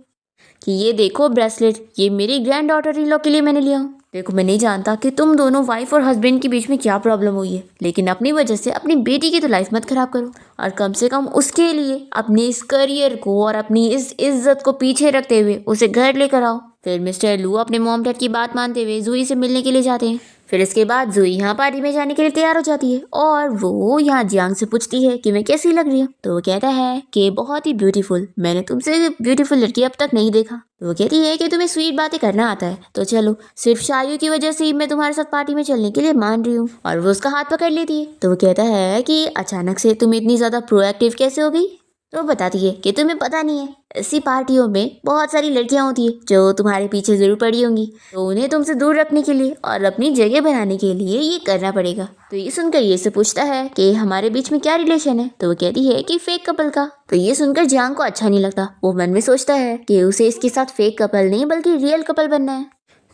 कि ये देखो ब्रेसलेट, ये मेरी ग्रैंड डॉटर इन लोग के लिए मैंने लिया हूँ। देखो मैं नहीं जानता कि तुम दोनों वाइफ और हस्बैंड के बीच में क्या प्रॉब्लम हुई है, लेकिन अपनी वजह से अपनी बेटी की तो लाइफ मत खराब करो, और कम से कम उसके लिए अपने इस करियर को और अपनी इस इज्जत को पीछे रखते हुए उसे घर लेकर आओ। फिर मिस्टर लू अपने मॉम डैड की बात मानते हुए जुई से मिलने के लिए जाते हैं। फिर इसके बाद जुई यहाँ पार्टी में जाने के लिए तैयार हो जाती है और वो यहाँ जियांग से पूछती है कि मैं कैसी लग रही हूँ। तो वो कहता है कि बहुत ही ब्यूटीफुल, मैंने तुमसे ब्यूटीफुल लड़की अब तक नहीं देखा। तो वो कहती है कि तुम्हें स्वीट बातें करना आता है, तो चलो सिर्फ शायू की वजह से ही मैं तुम्हारे साथ पार्टी में चलने के लिए मान रही हूँ। और वो उसका हाथ पकड़ लेती है। तो वो कहता है कि अचानक से तुम इतनी ज्यादा प्रोएक्टिव कैसे हो गई। तो बताती है कि तुम्हें पता नहीं है, ऐसी पार्टियों में बहुत सारी लड़कियां होती है जो तुम्हारे पीछे जरूर पड़ी होंगी, तो उन्हें तुमसे दूर रखने के लिए और अपनी जगह बनाने के लिए ये करना पड़ेगा। तो ये सुनकर ये से पूछता है कि हमारे बीच में क्या रिलेशन है। तो वो कहती है कि फेक कपल का। तो ये सुनकर जियांग को अच्छा नहीं लगता। वो मन में सोचता है कि उसे इसके साथ फेक कपल नहीं बल्कि रियल कपल बनना है।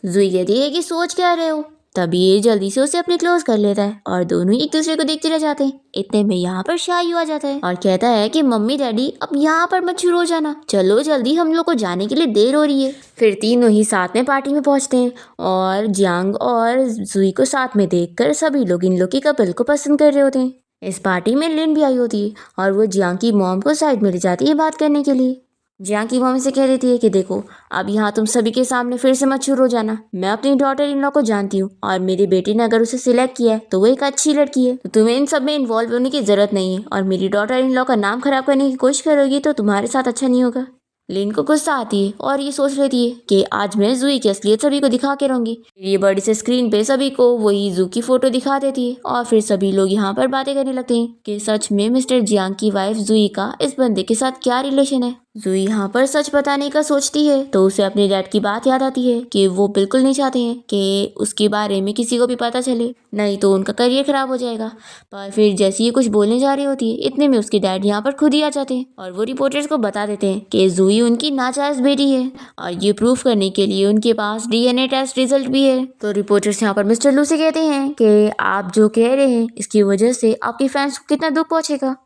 जुई कहती है कि सोच क्या रहे हो। तभी ये जल्दी से उसे अपने क्लोज कर लेता है और दोनों ही एक दूसरे को देखते रह जाते हैं। इतने में यहाँ पर शायू आ जाता है और कहता है कि मम्मी डैडी अब यहाँ पर मत शुरू हो जाना, चलो जल्दी, हम लोग को जाने के लिए देर हो रही है। फिर तीनों ही साथ में पार्टी में पहुंचते हैं और जियांग और जुई को साथ में देखकर सभी लोग इन लोग के कपल को पसंद कर रहे होते हैं। इस पार्टी में लिन भी आई होती है और वो जियांग की मॉम को साइड में ले जाती है बात करने के लिए। जियांग की मम्मी से कह देती है कि देखो अब यहाँ तुम सभी के सामने फिर से मत शुरू हो जाना, मैं अपनी डॉटर इन लॉ को जानती हूँ और मेरी बेटी ने अगर उसे सिलेक्ट किया है तो वो एक अच्छी लड़की है, तो तुम्हें इन सब में इन्वॉल्व होने की जरूरत नहीं है, और मेरी डॉटर इन लॉ का नाम खराब करने की कोशिश करोगी तो तुम्हारे साथ अच्छा नहीं होगा। लिन को गुस्सा आती है और ये सोच लेती है कि आज मैं जूही की असलियत सभी को दिखा के रहूंगी। ये बड़ी से स्क्रीन पे सभी को वही जू की फोटो दिखा देती है और फिर सभी लोग यहाँ पर बातें करने लगते हैं कि सच में मिस्टर जियांग की वाइफ जूही का इस बंदे के साथ क्या रिलेशन है। जूही यहाँ पर सच बताने का सोचती है तो उसे अपने डैड की बात याद आती है कि वो बिल्कुल नहीं चाहते हैं कि उसके बारे में किसी को भी पता चले, नहीं तो उनका करियर खराब हो जाएगा। पर फिर जैसे ही कुछ बोलने जा रही होती है इतने में उसके डैड यहाँ पर खुद ही आ जाते हैं और वो रिपोर्टर्स को बता देते हैं कि जूही उनकी नाजायज बेटी है और ये प्रूफ करने के लिए उनके पास डीएनए टेस्ट रिजल्ट भी है। तो रिपोर्टर्स यहाँ पर मिस्टर लू से कहते हैं कि आप जो कह रहे हैं इसकी वजह से आपके फैंस को कितना दुख पहुंचेगा।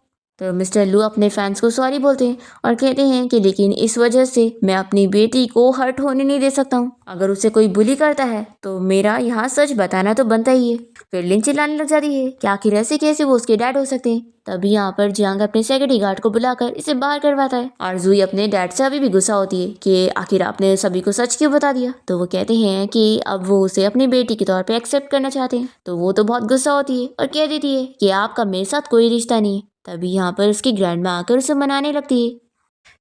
तो मिस्टर लू अपने फैंस को सॉरी बोलते हैं और कहते हैं कि लेकिन इस वजह से मैं अपनी बेटी को हर्ट होने नहीं दे सकता हूँ। अगर उसे कोई बुली करता है तो मेरा यहाँ सच बताना तो बनता ही है। फिर लिन चिल्लाने लग जाती है कि आखिर ऐसे कैसे वो उसके डैड हो सकते हैं। तभी यहाँ पर जियांग अपने सिक्योरिटी गार्ड को बुलाकर इसे बाहर करवाता है और जूही अपने डैड से अभी भी गुस्सा होती है कि आखिर आपने सभी को सच क्यों बता दिया। तो वो कहते हैं कि अब वो उसे अपनी बेटी के तौर पे एक्सेप्ट करना चाहते हैं। तो वो तो बहुत गुस्सा होती है और कह देती है कि आपका मेरे साथ कोई रिश्ता नहीं है। तभी यहाँ पर उसकी ग्रैंडमा आकर उसे मनाने लगती है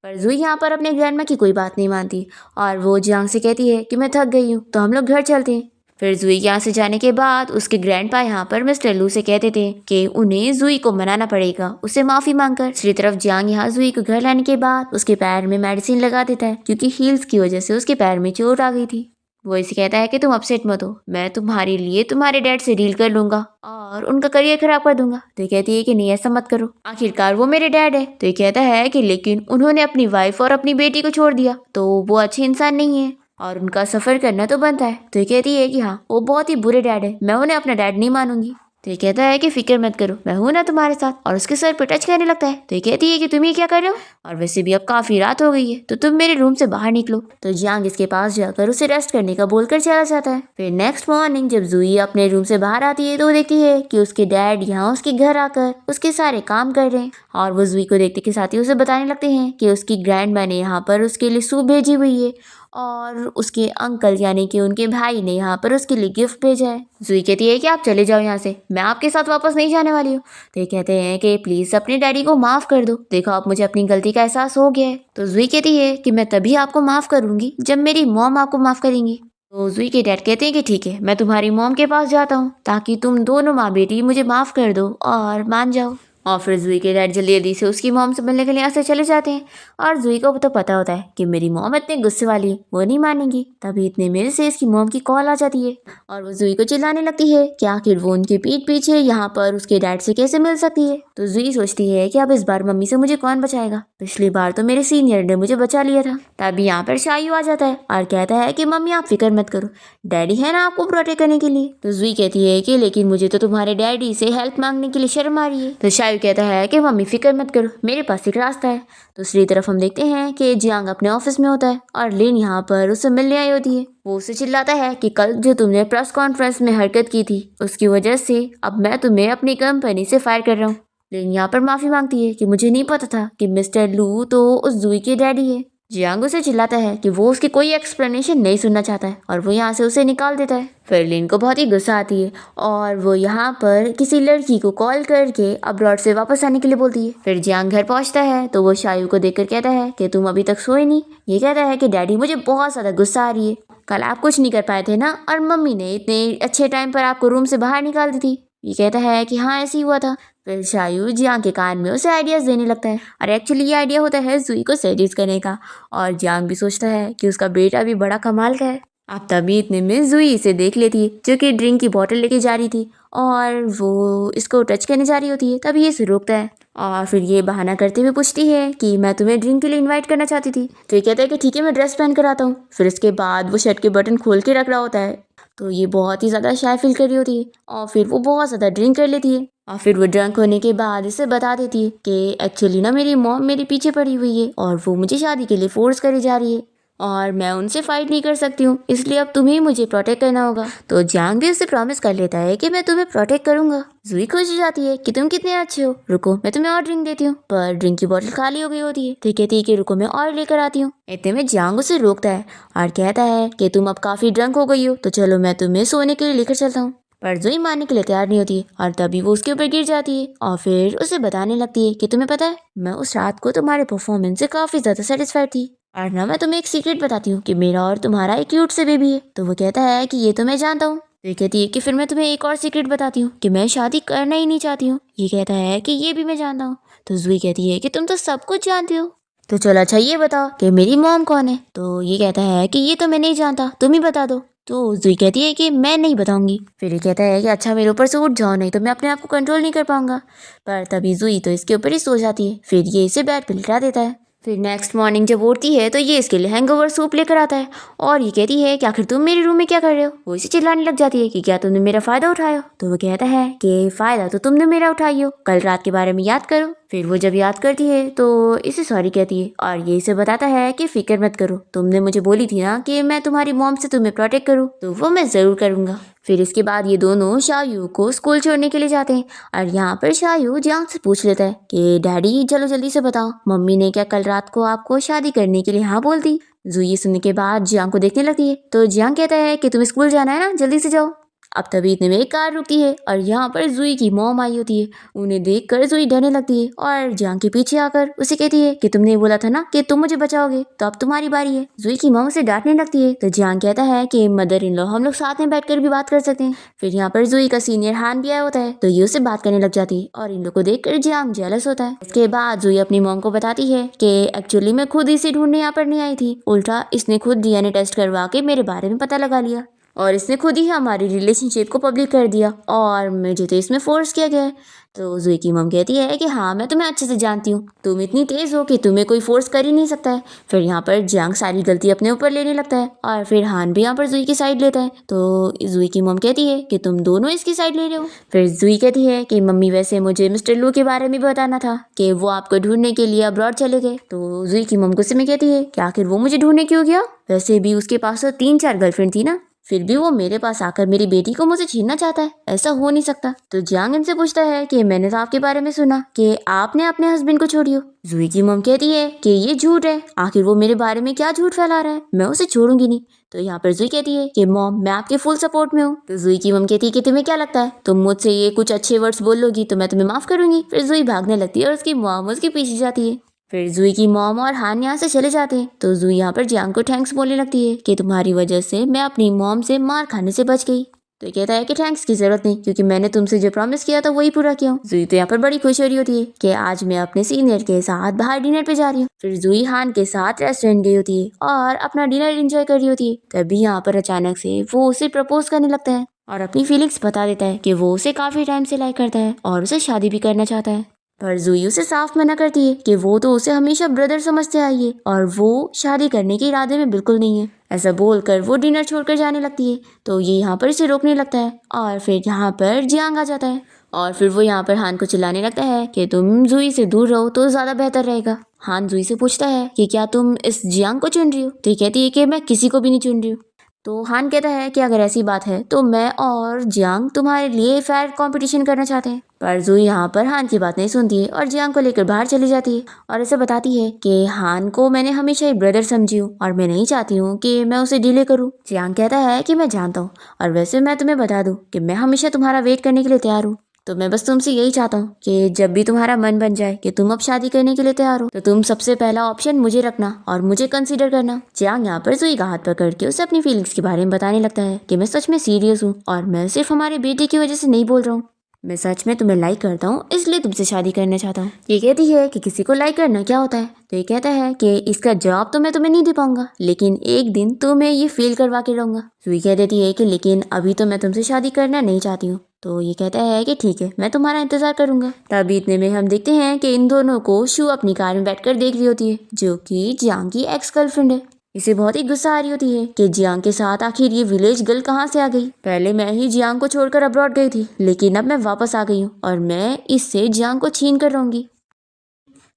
पर जूही यहाँ पर अपने ग्रैंडमा की कोई बात नहीं मानती और वो जियांग से कहती है कि मैं थक गई हूँ तो हम लोग घर चलते हैं। फिर जूही यहाँ से जाने के बाद उसके ग्रैंडपा यहाँ पर मिस्टर लू से कहते थे कि उन्हें जूही को मनाना पड़ेगा उसे माफी मांगकर। दूसरी तरफ जियांग यहाँ जूही को घर लाने के बाद उसके पैर में मेडिसिन लगा देता है क्योंकि हील्स की वजह से उसके पैर में चोट आ गई थी। वो इसे कहता है कि तुम अपसेट मत हो, मैं तुम्हारे लिए तुम्हारे डैड से डील कर लूंगा और उनका करियर खराब कर दूंगा। तो ये कहती है कि नहीं ऐसा मत करो, आखिरकार वो मेरे डैड है। तो ये कहता है कि लेकिन उन्होंने अपनी वाइफ और अपनी बेटी को छोड़ दिया तो वो अच्छे इंसान नहीं है और उनका सफर करना तो बनता है। तो ये कहती है कि हाँ वो बहुत ही बुरे डैड है, मैं उन्हें अपना डैड नहीं मानूंगी। तो ये कहता है कि फिक्र मत करो, मैं हूं ना तुम्हारे साथ और उसके सर पे टच करने लगता है। तो ये कहती है कि तुम ये क्या कर रहे हो और वैसे भी अब काफी रात हो गई है तो तुम मेरे रूम से बाहर निकलो। तो जियांग इसके पास जाकर उसे रेस्ट करने का बोलकर चला जाता है। फिर नेक्स्ट मॉर्निंग जब जूही अपने रूम से बाहर आती है तो वो देखती है कि उसके डैड यहाँ उसके घर आकर उसके सारे काम कर रहे हैं और वो जूही को देखते के साथ ही उसे बताने लगते हैं कि उसकी ग्रैंडमा ने यहाँ पर उसके लिए सूप भेजी हुई है और उसके अंकल यानी कि उनके भाई ने यहाँ पर उसके लिए गिफ्ट भेजा है। जूही कहती है कि आप चले जाओ यहाँ से, मैं आपके साथ वापस नहीं जाने वाली हूँ। तो ये कहते हैं कि प्लीज अपने डैडी को माफ कर दो, देखो अब मुझे अपनी गलती का एहसास हो गया है। तो जूही कहती है कि मैं तभी आपको माफ करूंगी जब मेरी मॉम आपको माफ करेंगी। तो जूही के डैड कहते हैं कि ठीक है मैं तुम्हारी मॉम के पास जाता हूँ ताकि तुम दोनों माँ बेटी मुझे माफ कर दो और मान जाओ। और फिर जूही के डैड जल्दी जल्दी से उसकी मॉम से मिलने के लिए यहाँ से चले जाते हैं और जूही को तो पता होता है कि मेरी मॉम इतने गुस्से वाली है वो नहीं मानेंगी। तभी इतने मेरे से इसकी मॉम की कॉल आ जाती है और वो जूही को चिल्लाने लगती है कि आखिर वो उनके पीठ पीछे यहाँ पर उसके डैड से कैसे मिल सकती है। तो जूही सोचती है कि अब इस बार मम्मी से मुझे कौन बचाएगा, पिछली बार तो मेरे सीनियर ने मुझे बचा लिया था। तभी यहाँ पर शायू आ जाता है और कहता है कि मम्मी आप फिक्र मत करो, डैडी है ना आपको प्रोटेक्ट करने के लिए। तो जूही कहती है कि लेकिन मुझे तो तुम्हारे डैडी से हेल्प मांगने के लिए शर्म आ रही है। तो शायू कहता है कि मम्मी फिक्र मत करो, मेरे पास एक रास्ता है। दूसरी तरफ हम देखते हैं कि जियांग अपने ऑफिस में होता है और लिन यहाँ पर उससे मिलने आई होती है। वो उसे चिल्लाता है कि कल जो तुमने प्रेस कॉन्फ्रेंस में हरकत की थी उसकी वजह से अब मैं तुम्हें अपनी कंपनी से फायर कर रहा हूँ। लिन यहाँ पर माफी मांगती है कि मुझे नहीं पता था कि मिस्टर लू तो उस जूही के डैडी है। जियांग उसे चिल्लाता है कि वो उसकी कोई एक्सप्लेनेशन नहीं सुनना चाहता है और वो यहाँ से उसे निकाल देता है। फिर लिन को बहुत ही गुस्सा आती है और वो यहाँ पर किसी लड़की को कॉल करके अब्रॉड से वापस आने के लिए बोलती है। फिर जियांग घर पहुँचता है तो वो शायू को देखकर कहता है कि तुम अभी तक सोए नहीं। ये कहता है कि डैडी मुझे बहुत ज़्यादा गुस्सा आ रही है, कल आप कुछ नहीं कर पाए थे ना और मम्मी ने इतने अच्छे टाइम पर आपको रूम से बाहर निकाल दी थी। ये कहता है कि हाँ ऐसे ही हुआ था। फिर शायू जियांग के कान में उसे आइडियाज देने लगता है और एक्चुअली ये आइडिया होता है जूही को सेड्यूस करने का और जियांग भी सोचता है कि उसका बेटा भी बड़ा कमाल का है। अब तभी इतने में जूही इसे देख लेती है जो कि ड्रिंक की बोतल लेके जा रही थी और वो इसको टच करने जा रही होती है। तभी ये इसे रोकता है और फिर ये बहाना करते हुए पूछती है कि मैं तुम्हें ड्रिंक के लिए इनवाइट करना चाहती थी। तो ये कहता है कि ठीक है मैं ड्रेस पहन कर आता हूँ। फिर इसके बाद वो शर्ट के बटन खोल के रख रहा होता है तो ये बहुत ही ज़्यादा शाय फील कर रही होती है और फिर वो बहुत ज़्यादा ड्रिंक कर लेती है और फिर वो ड्रंक होने के बाद इसे बता देती है कि एक्चुअली ना मेरी मॉम मेरे पीछे पड़ी हुई है और वो मुझे शादी के लिए फोर्स करी जा रही है और मैं उनसे फाइट नहीं कर सकती हूँ, इसलिए अब तुम्हें मुझे प्रोटेक्ट करना होगा। तो जियांग भी उसे प्रॉमिस कर लेता है कि मैं तुम्हें प्रोटेक्ट करूंगा। जूही खुश हो जाती है कि तुम कितने अच्छे हो, रुको मैं तुम्हें और ड्रिंक देती हूँ। पर ड्रिंक की बोतल खाली हो गई होती है तो कहती है कि रुको मैं और लेकर आती हूँ। इतने में जियांग उसे रोकता है और कहता है कि तुम अब काफी ड्रंक हो गई हो तो चलो मैं तुम्हें सोने के लिए लेकर चलता हूँ। पर जूही मानने के लिए तैयार नहीं होती और तभी वो उसके ऊपर गिर जाती है और फिर उसे बताने लगती है कि तुम्हें पता है मैं उस रात को तुम्हारे परफॉर्मेंस से काफी ज्यादा सेटिस्फाइड थी। और ना मैं तुम्हें एक सीक्रेट बताती हूँ कि मेरा और तुम्हारा एक क्यूट से बेबी है। तो वो कहता है कि ये तो मैं जानता हूँ। तो ये कहती है कि फिर मैं तुम्हें एक और सीक्रेट बताती हूँ कि मैं शादी करना ही नहीं चाहती हूँ। ये कहता है कि ये भी मैं जानता हूँ। तो जुई कहती है कि तुम तो सब कुछ जानती हो। तो चलो अच्छा ये बताओ कि मेरी मॉम कौन है। तो ये कहता है कि ये तो मैं नहीं जानता, तुम ही बता दो। तो जुई कहती है कि मैं नहीं बताऊंगी। फिर ये कहता है कि अच्छा मेरे ऊपर से उठ जाओ, नहीं तो मैं अपने आप को कंट्रोल नहीं कर पाऊंगा। पर तभी जुई तो इसके ऊपर ही सो जाती है। फिर ये इसे बेड पे लिटा देता है। फिर नेक्स्ट मॉर्निंग जब उठती है तो ये इसके लिए हैंगओवर सूप लेकर आता है और ये कहती है कि आखिर तुम मेरे रूम में क्या कर रहे हो। वो इसे चिल्लाने लग जाती है कि क्या तुमने मेरा फायदा उठाया। तो वो कहता है कि फायदा तो तुमने मेरा उठाई हो, कल रात के बारे में याद करो। फिर वो जब याद करती है तो इसे सॉरी कहती है और ये इसे बताता है कि फिक्र मत करो, तुमने मुझे बोली थी ना कि मैं तुम्हारी मॉम से तुम्हें प्रोटेक्ट करूँ, तो वो मैं जरूर करूंगा। फिर इसके बाद ये दोनों शायू को स्कूल छोड़ने के लिए जाते हैं और यहाँ पर शायू जियांग से पूछ लेता है कि डैडी चलो जल्दी से बताओ, मम्मी ने क्या कल रात को आपको शादी करने के लिए हाँ बोल दी। जुई सुनने के बाद जियांग को देखने लगती है तो जियांग कहता है कि तुम्हें स्कूल जाना है ना, जल्दी से जाओ। अब तभी इतने में एक कार रुकती है और यहाँ पर जुई की मॉम आई होती है। उन्हें देखकर जुई डरने लगती है और जियांग के पीछे आकर उसे कहती है कि तुमने बोला था ना कि तुम मुझे बचाओगे, तो अब तुम्हारी बारी है। जुई की मॉम उसे डांटने लगती है तो जियांग कहता है कि मदर इन लॉ हम लोग साथ में बैठकर भी बात कर सकते हैं। फिर यहाँ पर जुई का सीनियर हान भी आया होता है तो ये उससे बात करने लग जाती है और इन लोग को देखकर जियांग जेलस होता है। इसके बाद जुई अपनी मॉम को बताती है कि एक्चुअली मैं खुद इसे ढूंढने यहाँ पर नहीं आई थी, उल्टा इसने खुद डीएनए टेस्ट करवा के मेरे बारे में पता लगा लिया और इसने खुद ही हमारी रिलेशनशिप को पब्लिक कर दिया और मुझे तो इसमें फोर्स किया गया है। तो जुई की मम कहती है कि हाँ मैं तुम्हें अच्छे से जानती हूँ, तुम इतनी तेज हो कि तुम्हें कोई फोर्स कर ही नहीं सकता है। फिर यहाँ पर जियांग सारी गलती अपने ऊपर लेने लगता है और फिर हान भी यहाँ पर जुई की साइड लेता है। तो जुई की मम कहती है कि तुम दोनों इसकी साइड ले रहे हो। फिर जुई कहती है कि मम्मी वैसे मुझे मिस्टर लू के बारे में भी बताना था कि वो आपको ढूंढने के लिए अब्रॉड चले गए। तो जुई की मम गुस्से में कहती है कि आखिर वो मुझे ढूंढने क्यों गया, वैसे भी उसके पास तो 3-4 गर्लफ्रेंड थी ना, फिर भी वो मेरे पास आकर मेरी बेटी को मुझसे छीनना चाहता है, ऐसा हो नहीं सकता। तो जियांग इनसे पूछता है कि मैंने तो आपके बारे में सुना कि आपने अपने हस्बैंड को छोड़ियो। जुई की मम कहती है कि ये झूठ है, आखिर वो मेरे बारे में क्या झूठ फैला रहा है, मैं उसे छोड़ूंगी नहीं। तो यहाँ पर जुई कहती है कि मॉम मैं आपके फुल सपोर्ट में हूँ। तो जुई की मम कहती है कि तुम्हें क्या लगता है तुम मुझसे ये कुछ अच्छे वर्ड्स बोल लोगी तो मैं तुम्हें माफ करूंगी। फिर जुई भागने लगती है और उसकी मॉम उसके पीछे जाती है। फिर जुई की मॉम और हान यहाँ से चले जाते हैं तो जुई यहाँ पर जियांग को थैंक्स बोलने लगती है कि तुम्हारी वजह से मैं अपनी मॉम से मार खाने से बच गई। तो ये कहता है कि थैंक्स की जरूरत नहीं, क्योंकि मैंने तुमसे जो प्रॉमिस किया था वही पूरा किया हूँ। जुई तो यहाँ पर बड़ी खुश हो रही होती है कि आज मैं अपने सीनियर के साथ बाहर डिनर पे जा रही हूँ। फिर जुई हान के साथ रेस्टोरेंट गई होती है और अपना डिनर एंजॉय कर रही होती है। तभी यहाँ पर अचानक से वो उसे प्रपोज करने लगता है और अपनी फीलिंग्स बता देता है कि वो उसे काफी टाइम से लाइक करता है और उसे शादी भी करना चाहता है। पर जुई उसे साफ मना करती है कि वो तो उसे हमेशा ब्रदर समझते आई है और वो शादी करने के इरादे में बिल्कुल नहीं है। ऐसा बोलकर वो डिनर छोड़कर जाने लगती है तो ये यहाँ पर इसे रोकने लगता है और फिर यहाँ पर जियांग आ जाता है और फिर वो यहाँ पर हान को चिल्लाने लगता है कि तुम जुई से दूर रहो तो ज्यादा बेहतर रहेगा। हान जुई से पूछता है कि क्या तुम इस जियांग को चुन रही हो, तो ये कहती है कि मैं किसी को भी नहीं चुन रही हूँ। तो हान कहता है कि अगर ऐसी बात है तो मैं और जियांग तुम्हारे लिए फेयर कंपटीशन करना चाहते हैं। पर जुई यहाँ पर हान की बात नहीं सुनती है और जियांग को लेकर बाहर चली जाती है और इसे बताती है कि हान को मैंने हमेशा एक ब्रदर समझी हूँ और मैं नहीं चाहती हूँ कि मैं उसे डिले करूँ। जियांग कहता है कि मैं जानता हूँ और वैसे मैं तुम्हें बता दूँ कि मैं हमेशा तुम्हारा वेट करने के लिए तैयार हूँ, तो मैं बस तुमसे यही चाहता हूँ कि जब भी तुम्हारा मन बन जाए कि तुम अब शादी करने के लिए तैयार हो तो तुम सबसे पहला ऑप्शन मुझे रखना और मुझे कंसीडर करना। जियांग यहाँ पर जुई का हाथ पकड़ के उसे अपनी फीलिंग्स के बारे में बताने लगता है कि मैं सच में सीरियस हूँ और मैं सिर्फ हमारे बेटे की वजह से नहीं बोल रहा हूँ, मैं सच में तुम्हें लाइक करता हूँ इसलिए तुमसे शादी करना चाहता हूँ। ये कहती है कि किसी को लाइक करना क्या होता है, तो ये कहता है कि इसका जवाब तो मैं तुम्हें नहीं दे पाऊंगा लेकिन एक दिन तुम्हें ये फील करवा के रहूंगा। जुई कह देती है कि लेकिन अभी तो मैं तुमसे शादी करना नहीं चाहती हूँ। तो ये कहता है कि ठीक है मैं तुम्हारा इंतजार करूंगा। तभी इतने में हम देखते हैं कि इन दोनों को शू अपनी कार में बैठकर देख रही होती है जो कि जियांग की एक्स गर्लफ्रेंड है। इसे बहुत ही गुस्सा आ रही होती है कि जियांग के साथ आखिर ये विलेज गर्ल कहाँ से आ गई। पहले मैं ही जियांग को छोड़कर अब्रॉड गई थी लेकिन अब मैं वापस आ गई हूँ और मैं इससे जियांग को छीन कर रहूंगी।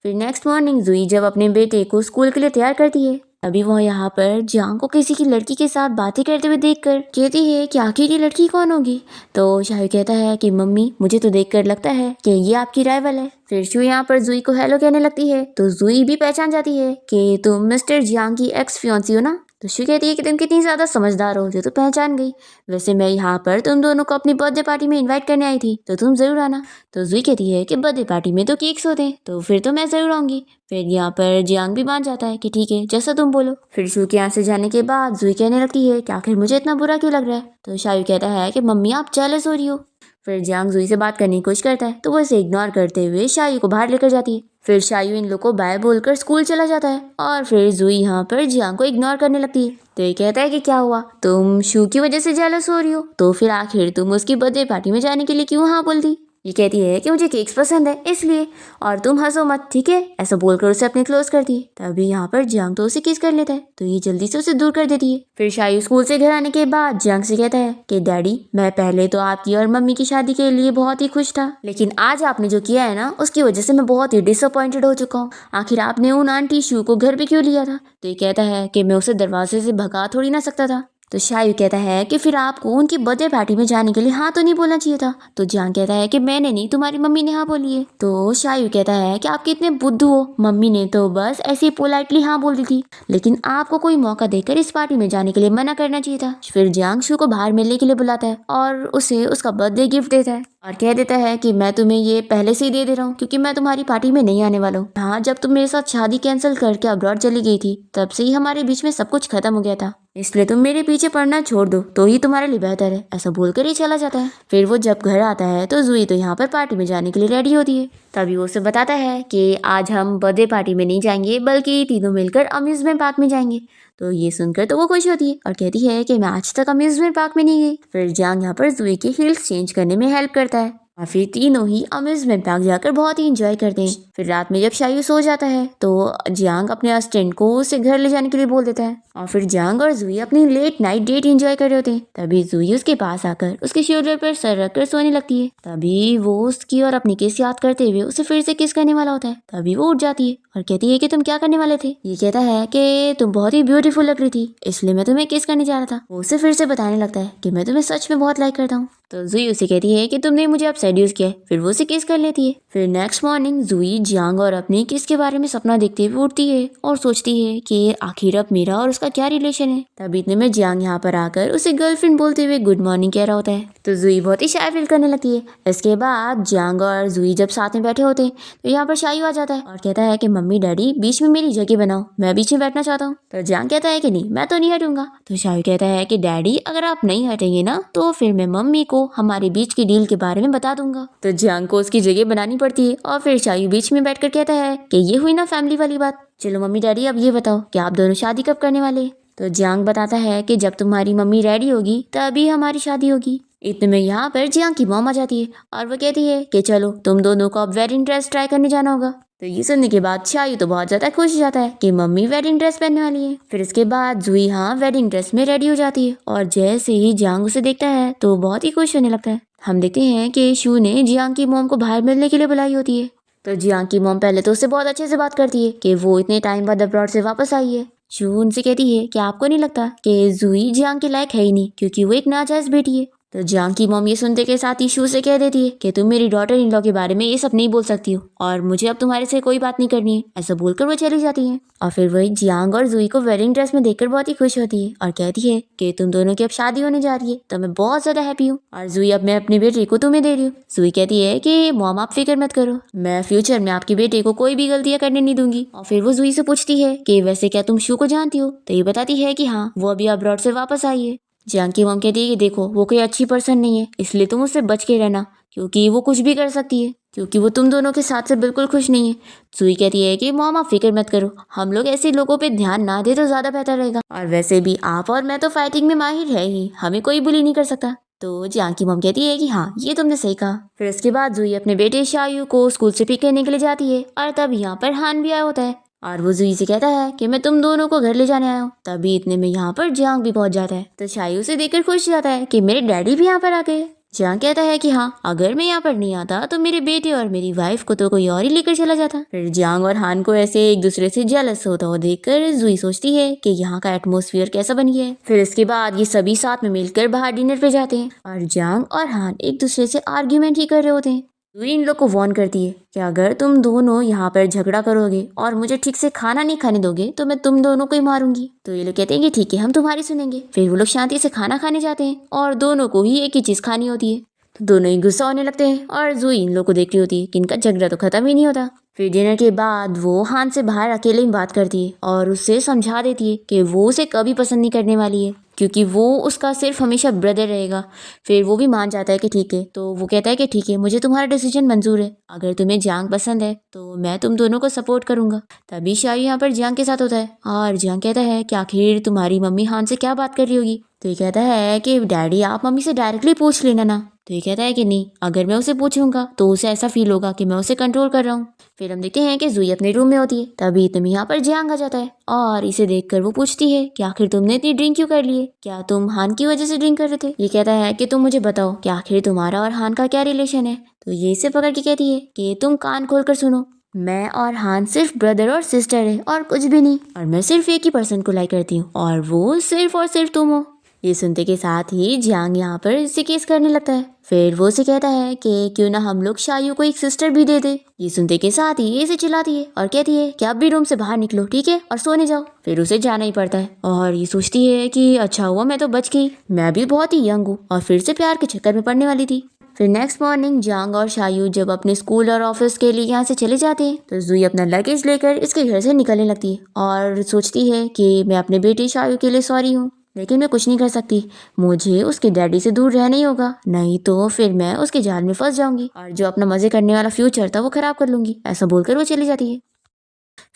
फिर नेक्स्ट मॉर्निंग जुई जब अपने बेटे को स्कूल के लिए तैयार करती है अभी वो यहाँ पर जियांग को किसी की लड़की के साथ बातें करते हुए देखकर कहती है कि आखिर ये लड़की कौन होगी। तो शायद कहता है कि मम्मी मुझे तो देखकर लगता है कि ये आपकी राइवल है। फिर शू यहाँ पर जुई को हेलो कहने लगती है तो जुई भी पहचान जाती है कि तुम मिस्टर जियांग की एक्स फियांसी हो ना। तो शू कहती है कि तुम कितनी ज़्यादा समझदार हो जो तो पहचान गई। वैसे मैं यहाँ पर तुम दोनों को अपनी बर्थडे पार्टी में इनवाइट करने आई थी, तो तुम ज़रूर आना। तो जुई कहती है कि बर्थडे पार्टी में तो केक्स होते हैं, तो फिर तो मैं ज़रूर आऊँगी। फिर यहाँ पर जियांग भी मान जाता है कि ठीक है, जैसा तुम बोलो। फिर शू के यहाँ से जाने के बाद जुई कहने लगती है कि आखिर मुझे इतना बुरा क्यों लग रहा है। तो शायू कहता है कि मम्मी आप जेलस हो रही हो। फिर जियांग जुई से बात करने की कोशिश करता है, तो वो इसे इग्नोर करते हुए शायू को बाहर लेकर जाती है। फिर शायू इन लोग को बाय बोलकर स्कूल चला जाता है और फिर जुई यहाँ पर जियांग को इग्नोर करने लगती है। तो ये कहता है कि क्या हुआ, तुम शू की वजह से जेलस हो रही हो, तो फिर आखिर तुम उसकी बर्थडे पार्टी में जाने के लिए क्यों हाँ बोल दी। ये कहती है कि मुझे केक्स पसंद है इसलिए, और तुम हंसो मत, ठीक है। ऐसा बोलकर उसे अपने क्लोज करती है। तभी यहाँ पर जियांग तो उसे किस कर लेता है, तो ये जल्दी से उसे दूर कर देती है। फिर शायू स्कूल से घर आने के बाद जियांग से कहता है कि डैडी, मैं पहले तो आपकी और मम्मी की शादी के लिए बहुत ही खुश था, लेकिन आज आपने जो किया है ना, उसकी वजह से मैं बहुत ही डिसअपॉइंटेड हो चुका हूँ। आखिर आपने उन आंटी शू को घर पे क्यों लिया था। तो ये कहता है कि मैं उसे दरवाजे से भगा थोड़ी ना सकता था। तो शायू कहता है कि फिर आपको उनकी बर्थडे पार्टी में जाने के लिए हाँ तो नहीं बोलना चाहिए था। तो जियांग कहता है कि मैंने नहीं, तुम्हारी मम्मी ने हाँ बोली है। तो शायू कहता है कि आप कितने बुद्धू हो, मम्मी ने तो बस ऐसे ही पोलाइटली हाँ बोल दी थी, लेकिन आपको कोई मौका देकर इस पार्टी में जाने के लिए मना करना चाहिए था। फिर जियांग शू को बाहर मिलने के लिए बुलाता है और उसे उसका बर्थडे गिफ्ट देता है और कह देता है कि मैं तुम्हें ये पहले से ही दे रहा हूँ क्योंकि मैं तुम्हारी पार्टी में नहीं आने वाला हूँ। हाँ, जब तुम मेरे साथ शादी कैंसिल करके अब्रॉड चली गई थी तब से ही हमारे बीच में सब कुछ खत्म हो गया था, इसलिए तुम मेरे पीछे पड़ना छोड़ दो तो ही तुम्हारे लिए बेहतर है। ऐसा बोलकर ही चला जाता है। फिर वो जब घर आता है तो जुई तो यहाँ पर पार्टी में जाने के लिए रेडी होती है। तभी वो उसे बताता है कि आज हम बर्थडे पार्टी में नहीं जाएंगे बल्कि तीनों मिलकर अम्यूजमेंट पार्क में जाएंगे। तो ये सुनकर तो वो खुश होती है और कहती है कि मैं आज तक अम्यूजमेंट पार्क में नहीं गई। फिर जियांग यहाँ पर जुई के हील्स चेंज करने में हेल्प करता है और फिर तीनों ही अम्यूजमेंट पार्क जाकर बहुत ही इंजॉय करते हैं। फिर रात में जब शायू सो जाता है तो जियांग अपने असिस्टेंट को उसे घर ले जाने के लिए बोल देता है और फिर जियांग और जुई अपनी लेट नाइट डेट एंजॉय कर रहे होते हैं। तभी जुई उसके पास आकर उसके शोल्डर पर सर रखकर सोने लगती है। तभी वो उसकी और अपनी किस याद करते हुए उसे फिर से किस करने वाला होता है। तभी वो उठ जाती है और कहती है कि तुम क्या करने वाले थे। ये कहता है कि तुम बहुत ही ब्यूटीफुल लग रही थी इसलिए मैं तुम्हें किस करने जा रहा था। वो उसे फिर से बताने लगता है कि मैं तुम्हें सच में बहुत लाइक करता हूँ। तो जुई उसे कहती है कि तुमने मुझे अब सेड्यूस किया है। फिर वो उसे किस कर लेती है। फिर नेक्स्ट मॉर्निंग जुई जियांग और अपनी किस के बारे में सपना देखते हुए उठती है और सोचती है कि आखिर अब मेरा और उसका क्या रिलेशन है। तभी इतने में जियांग यहाँ पर आकर उसे गर्लफ्रेंड बोलते हुए गुड मॉर्निंग कह रहा होता है। तो जुई बहुत ही शाय फील करने लगती है। इसके बाद जियांग और जुई जब साथ में बैठे होते हैं तो यहाँ पर शायू आ जाता है और कहता है कि मम्मी डैडी बीच में मेरी जगह बनाओ, मैं बीच में बैठना चाहता हूँ। तो जियांग कहता है कि नहीं, मैं तो नहीं हटूंगा। तो शायू कहता है कि डैडी अगर आप नहीं हटेंगे ना तो फिर मैं मम्मी को हमारे बीच की डील के बारे में बता दूंगा। तो जियांग को उसकी जगह बनानी पड़ती है और फिर शायू बीच में बैठकर कहता है कि ये हुई ना फैमिली वाली बात। चलो मम्मी डैडी अब ये बताओ कि आप दोनों शादी कब करने वाले। तो जियांग बताता है कि जब तुम्हारी मम्मी रेडी होगी तभी हमारी शादी होगी। इतने में यहाँ पर जियांग की मॉम आ जाती है और वो कहती है कि चलो तुम दोनों को अब वेडिंग ड्रेस ट्राई करने जाना होगा। तो ये सुनने के बाद शायू तो बहुत ज्यादा खुश हो जाता है कि मम्मी वेडिंग ड्रेस पहनने वाली है। फिर इसके बाद जुई हाँ वेडिंग ड्रेस में रेडी हो जाती है और जैसे ही जियांग उसे देखता है तो बहुत ही खुश होने लगता है। हम देखते हैं कि शू ने जियांग की मॉम को बाहर मिलने के लिए बुलाई होती है। तो जियांग की मॉम पहले तो उससे बहुत अच्छे से बात करती है कि वो इतने टाइम बाद अब्रॉड से वापस आई है। शू उनसे कहती है कि आपको नहीं लगता कि जुई जियांग के लायक है ही नहीं क्योंकि वो एक नाजायज बेटी है। तो जियांग की मॉम ये सुनते के साथ ही शू से कह देती है कि तुम मेरी डॉटर इन लॉ के बारे में ये सब नहीं बोल सकती हो और मुझे अब तुम्हारे से कोई बात नहीं करनी है। ऐसा बोलकर वो चली जाती है और फिर वही जियांग और जुई को वेडिंग ड्रेस में देखकर बहुत ही खुश होती है और कहती है कि तुम दोनों की अब शादी होने जा रही है तो मैं बहुत ज्यादा हैप्पी हूँ और जुई अब मैं अपने बेटे को तुम्हें दे रही हूँ। जुई कहती है कि मॉम आप फिक्र मत करो, मैं फ्यूचर में आपके बेटे को कोई भी गलतियां करने नहीं दूंगी। और फिर वो जुई से पूछती है कि वैसे क्या तुम शू को जानती हो। तो ये बताती है कि हाँ वो अभी अब्रॉड से वापस आई है। जियांग की मॉम कहती है कि देखो वो कोई अच्छी पर्सन नहीं है इसलिए तुम उससे बच के रहना क्योंकि वो कुछ भी कर सकती है, क्योंकि वो तुम दोनों के साथ से बिल्कुल खुश नहीं है। जुई कहती है कि मॉम आप फिक्र मत करो, हम लोग ऐसे लोगों पे ध्यान ना दे तो ज्यादा बेहतर रहेगा और वैसे भी आप और मैं तो फाइटिंग में माहिर है ही, हमें कोई बुली नहीं कर सकता। तो जियांग की मॉम कहती है कि हाँ ये तुमने सही कहा। फिर उसके बाद जुई अपने बेटे शायू को स्कूल से पिक करने के लिए जाती है और तब यहाँ पर हान भी आया होता है और वो जुई से कहता है कि मैं तुम दोनों को घर ले जाने आया हूँ। तभी इतने में यहाँ पर जियांग भी पहुंच जाता है। तो शायू से देखकर खुश जाता है कि मेरे डैडी भी यहाँ पर आ गए। जियांग कहता है कि हाँ अगर मैं यहाँ पर नहीं आता तो मेरे बेटे और मेरी वाइफ को तो कोई और ही लेकर चला जाता। फिर जियांग और हान को ऐसे एक दूसरे से जेलस होता हुआ देखकर जुई सोचती है कि यहाँ का एटमोस्फियर कैसा बन गया है। फिर इसके बाद ये सभी साथ में मिलकर बाहर डिनर पे जाते हैं और जियांग और हान एक दूसरे से आर्ग्यूमेंट ही कर रहे होते हैं। जुई इन लोग को वार्न करती है कि अगर तुम दोनों यहाँ पर झगड़ा करोगे और मुझे ठीक से खाना नहीं खाने दोगे तो मैं तुम दोनों को ही मारूंगी। तो ये लोग कहते हैं कि ठीक है, हम तुम्हारी सुनेंगे। फिर वो लोग शांति से खाना खाने जाते हैं और दोनों को ही एक ही चीज खानी होती है। तो दोनों ही गुस्सा होने लगते हैं और जुई इन लोग को देखती होती है कि इनका झगड़ा तो खत्म ही नहीं होता। फिर डिनर के बाद वो हान से बाहर अकेले ही बात करती है और उससे समझा देती है कि वो उसे कभी पसंद नहीं करने वाली है, क्योंकि वो उसका सिर्फ हमेशा ब्रदर रहेगा। फिर वो भी मान जाता है कि ठीक है। तो वो कहता है कि ठीक है, मुझे तुम्हारा डिसीजन मंजूर है। अगर तुम्हें जियांग पसंद है तो मैं तुम दोनों को सपोर्ट करूंगा। तभी शायू यहाँ पर जियांग के साथ होता है और जियांग कहता है कि आखिर तुम्हारी मम्मी हान से क्या बात कर रही होगी। तो ये कहता है कि डैडी आप मम्मी से डायरेक्टली पूछ लेना ना। तो ये कहता है कि नहीं, अगर मैं उसे पूछूंगा तो उसे ऐसा फील होगा कि मैं उसे कंट्रोल कर रहा हूँ। फिर हम देखते हैं कि जुई अपने रूम में होती है, तभी तभी यहाँ पर जियांग आ जाता है और इसे देखकर वो पूछती है कि आखिर तुमने इतनी ड्रिंक क्यों कर ली है, क्या तुम हान की वजह से ड्रिंक कर रहे थे। ये कहता है कि तुम मुझे बताओ कि आखिर तुम्हारा और हान का क्या रिलेशन है। तो ये इसे पकड़ के कहती है कि तुम कान खोल कर सुनो, मैं और हान सिर्फ ब्रदर और सिस्टर है और कुछ भी नहीं, और मैं सिर्फ एक ही पर्सन को लाइक करती हूँ और वो सिर्फ और सिर्फ तुम हो। ये सुनते के साथ ही जियांग यहाँ पर इससे केस करने लगता है। फिर वो उसे कहता है कि क्यों ना हम लोग शायू को एक सिस्टर भी दे दे। ये सुनते के साथ ही इसे चिल्लाती है और कहती है कि अब भी रूम से बाहर निकलो, ठीक है, और सोने जाओ। फिर उसे जाना ही पड़ता है और ये सोचती है कि अच्छा हुआ मैं तो बच गई, मैं भी बहुत ही यंग हूँ और फिर से प्यार के चक्कर में पड़ने वाली थी। फिर नेक्स्ट मॉर्निंग जियांग और शायू जब अपने स्कूल और ऑफिस के लिए यहाँ से चले जाते हैं तो जुई अपना लगेज लेकर इसके घर से निकलने लगती है और सोचती है कि मैं अपने बेटे शायू के लिए सॉरी हूँ, लेकिन मैं कुछ नहीं कर सकती। मुझे उसके डैडी से दूर रहना ही होगा, नहीं तो फिर मैं उसके जाल में फंस जाऊंगी और जो अपना मजे करने वाला फ्यूचर था वो खराब कर लूंगी। ऐसा बोलकर वो चली जाती है।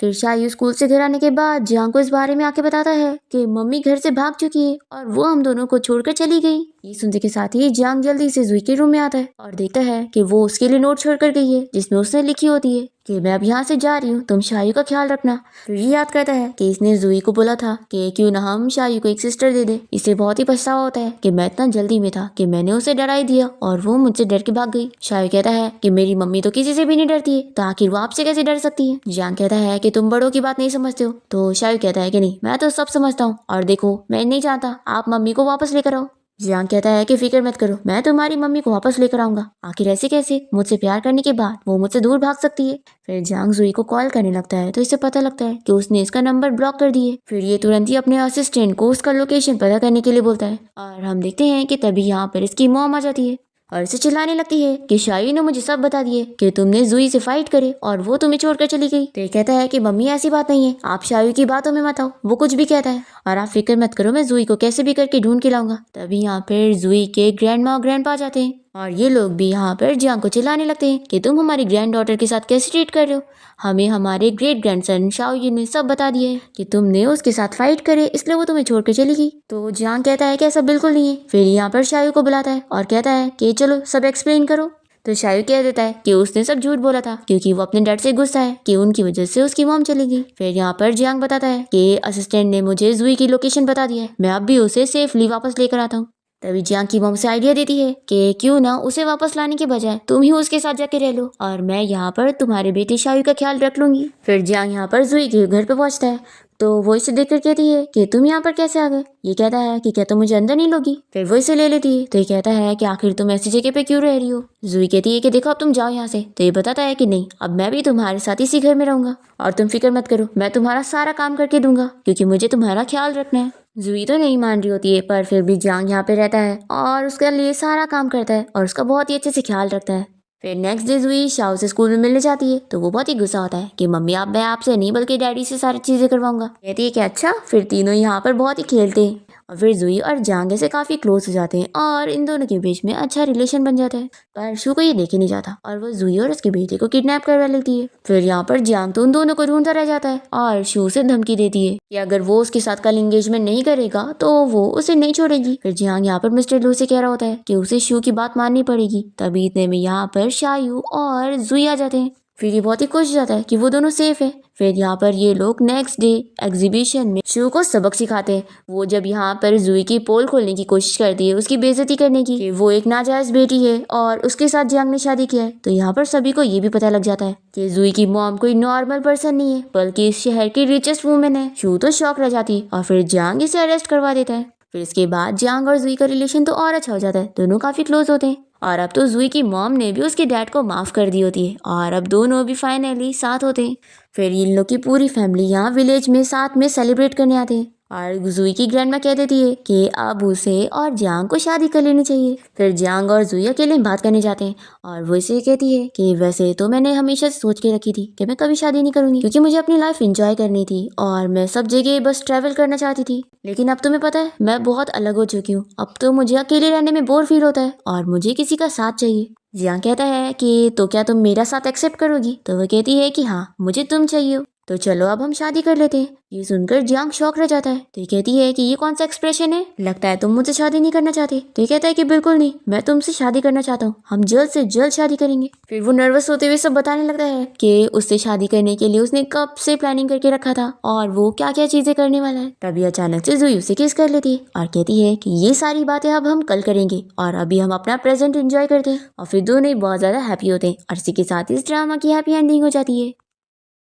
फिर शायू स्कूल से घर आने के बाद जियांग को इस बारे में आके बताता है कि मम्मी घर से भाग चुकी है और वो हम दोनों को छोड़कर चली गई। ये सुनते के साथ ही जियांग जल्दी से जुई के रूम में आता है और देखता है कि वो उसके लिए नोट छोड़ कर गई है जिसमें उसने लिखी होती है कि मैं अब यहाँ से जा रही हूँ, तुम शायू का ख्याल रखना। फिर ये याद करता है कि इसने जुई को बोला था कि क्यों ना हम शायू को एक सिस्टर दे दे। इसे बहुत ही पछतावा होता है कि मैं इतना जल्दी में था कि मैंने उसे डरा ही दिया और वो मुझसे डर के भाग गई। शायू कहता है कि मेरी मम्मी तो किसी से भी नहीं डरती है, तो आखिर वो आपसे कैसे डर सकती है। जियांग कहता है कि तुम बड़ों की बात नहीं समझते हो। तो शायू कहता है कि नहीं, मैं तो सब समझता हूँ और देखो मैं नहीं चाहता आप मम्मी को वापस लेकर आओ। जियांग कहता है कि फिक्र मत करो, मैं तुम्हारी मम्मी को वापस लेकर आऊंगा। आखिर ऐसे कैसे, मुझसे प्यार करने के बाद वो मुझसे दूर भाग सकती है। फिर जियांग जुई को कॉल करने लगता है तो इसे पता लगता है कि उसने इसका नंबर ब्लॉक कर दिए। फिर ये तुरंत ही अपने असिस्टेंट को उसका लोकेशन पता करने के लिए बोलता है और हम देखते हैं कि तभी यहाँ पर इसकी मॉम आ जाती है और इसे चिल्लाने लगती है कि शायू ने मुझे सब बता दिए कि तुमने जुई से फाइट करे और वो तुम्हें छोड़कर चली गई। तो ये कहता है कि मम्मी ऐसी बात नहीं है, आप शायू की बातों में मत आओ, वो कुछ भी कहता है और आप फिक्र मत करो, मैं जुई को कैसे भी करके ढूंढ के लाऊंगा। तभी यहाँ पर जुई के ग्रैंड माँ और ग्रैंड पा जाते हैं और ये लोग भी यहाँ पर जियांग को चिल्लाने लगते हैं कि तुम हमारी ग्रैंड डॉटर के साथ कैसे ट्रीट कर रहे हो। हमें हमारे ग्रेट ग्रैंडसन शाओ ने सब बता दिया है कि तुमने उसके साथ फाइट करे इसलिए वो तुम्हें छोड़कर चली गई। तो जियांग कहता है कि ऐसा बिल्कुल नहीं है। फिर यहाँ पर शायू को बुलाता है और कहता है कि चलो सब एक्सप्लेन करो। तो शायू कह देता है कि उसने सब झूठ बोला था क्योंकि वो अपने डैड से गुस्सा है कि उनकी वजह से उसकी मॉम चली गई। फिर यहाँ पर जियांग बताता है कि असिस्टेंट ने मुझे जुई की लोकेशन बता दी है, मैं अब भी उसे सेफली वापस लेकर आता हूँ। तभी जियांग की मॉम से आइडिया देती है कि क्यों ना उसे वापस लाने के बजाय तुम ही उसके साथ जाके रह लो और मैं यहाँ पर तुम्हारे बेटे शायू का ख्याल रख लूंगी। फिर जियांग यहाँ पर जुई के घर पे पहुंचता है तो वो इसे देखकर कहती है कि तुम यहाँ पर कैसे आ गए। ये कहता है कि क्या तुम मुझे अंदर नहीं लोगी। फिर वो इसे ले लेती है तो ये कहता है कि आखिर तुम ऐसी जगह पे क्यों रह रही हो। जुई कहती है कि देखो अब तुम जाओ यहाँ से। तो ये बताता है कि नहीं, अब मैं भी तुम्हारे साथ इसी घर में रहूंगा और तुम फिक्र मत करो, मैं तुम्हारा सारा काम करके दूंगा क्योंकि मुझे तुम्हारा ख्याल रखना है। जुई तो नहीं मान रही होती है पर फिर भी जियांग यहाँ पे रहता है और उसके लिए सारा काम करता है और उसका बहुत ही अच्छे से ख्याल रखता है। फिर नेक्स्ट डे जुई शाओ से स्कूल में मिलने जाती है तो वो बहुत ही गुस्सा होता है कि मम्मी आप मैं आपसे नहीं बल्कि डैडी से सारी चीजें करवाऊंगा। कहती है कि अच्छा। फिर तीनों यहाँ पर बहुत ही खेलते हैं और फिर जुई और जियांग से काफी क्लोज हो जाते हैं और इन दोनों के बीच में अच्छा रिलेशन बन जाता है। पर शू को ये देखे नहीं जाता और वो जुई और उसके बेटे को किडनैप करवा लेती है। फिर यहाँ पर जियांग तो उन दोनों को ढूंढता रह जाता है और शू से धमकी देती है कि अगर वो उसके साथ कल एंगेजमेंट नहीं करेगा तो वो उसे नहीं छोड़ेगी। फिर जियांग यहाँ पर मिस्टर लू से कह रहा होता है कि उसे शू की बात माननी पड़ेगी। तभी इतने में यहाँ पर शायू और जुई आ जाते हैं। फिर ये बहुत ही खुश हो जाता है कि वो दोनों सेफ है। फिर यहाँ पर ये लोग नेक्स्ट डे एग्जीबिशन में शू को सबक सिखाते हैं। वो जब यहाँ पर जुई की पोल खोलने की कोशिश करती है उसकी बेइज्जती करने की कि वो एक नाजायज बेटी है और उसके साथ जियांग ने शादी किया है, तो यहाँ पर सभी को ये भी पता लग जाता है कि जुई की मॉम कोई नॉर्मल पर्सन नहीं है बल्कि इस शहर की रिचेस्ट वुमेन है। शू तो शॉक रह जाती है और फिर जियांग इसे अरेस्ट करवा देता है। फिर इसके बाद जियांग और जुई का रिलेशन तो और अच्छा हो जाता है, दोनों काफी क्लोज होते हैं और अब तो जुई की मॉम ने भी उसके डैड को माफ कर दी होती है और अब दोनों भी फाइनली साथ होते हैं। फिर इन लोग की पूरी फैमिली यहाँ विलेज में साथ में सेलिब्रेट करने आते हैं और जुई की ग्रैंडमा कह देती है कि अब उसे और जियांग को शादी कर लेनी चाहिए। फिर जियांग और जुई अकेले बात करने जाते हैं और वो इसे कहती है कि वैसे तो मैंने हमेशा से सोच के रखी थी कि मैं कभी शादी नहीं करूंगी, क्योंकि मुझे अपनी लाइफ एंजॉय करनी थी और मैं सब जगह बस ट्रैवल करना चाहती थी। लेकिन अब तुम्हें पता है मैं बहुत अलग हो चुकी हूँ, अब तो मुझे अकेले रहने में बोर फील होता है और मुझे किसी का साथ चाहिए। जियांग कहता है कि तो क्या तुम मेरा साथ एक्सेप्ट करोगी? तो वो कहती है कि हाँ, मुझे तुम चाहिए हो, तो चलो अब हम शादी कर लेते हैं। ये सुनकर जियांग शॉक रह जाता है। तो ये कहती है कि ये कौन सा एक्सप्रेशन है, लगता है तुम मुझसे शादी नहीं करना चाहते। तो ये कहता है कि बिल्कुल नहीं, मैं तुमसे शादी करना चाहता हूँ, हम जल्द से जल्द शादी करेंगे। फिर वो नर्वस होते हुए सब बताने लगता है कि उससे शादी करने के लिए उसने कब से प्लानिंग करके रखा था और वो क्या क्या चीजें करने वाला है। तभी अचानक से जुई उसे किस कर लेती है और कहती है कि ये सारी बातें अब हम कल करेंगे और अभी हम अपना प्रेजेंट एंजॉय करते हैं। और फिर दोनों ही बहुत ज्यादा हैप्पी होते हैं और इसी के साथ इस ड्रामा की हैप्पी एंडिंग हो जाती है।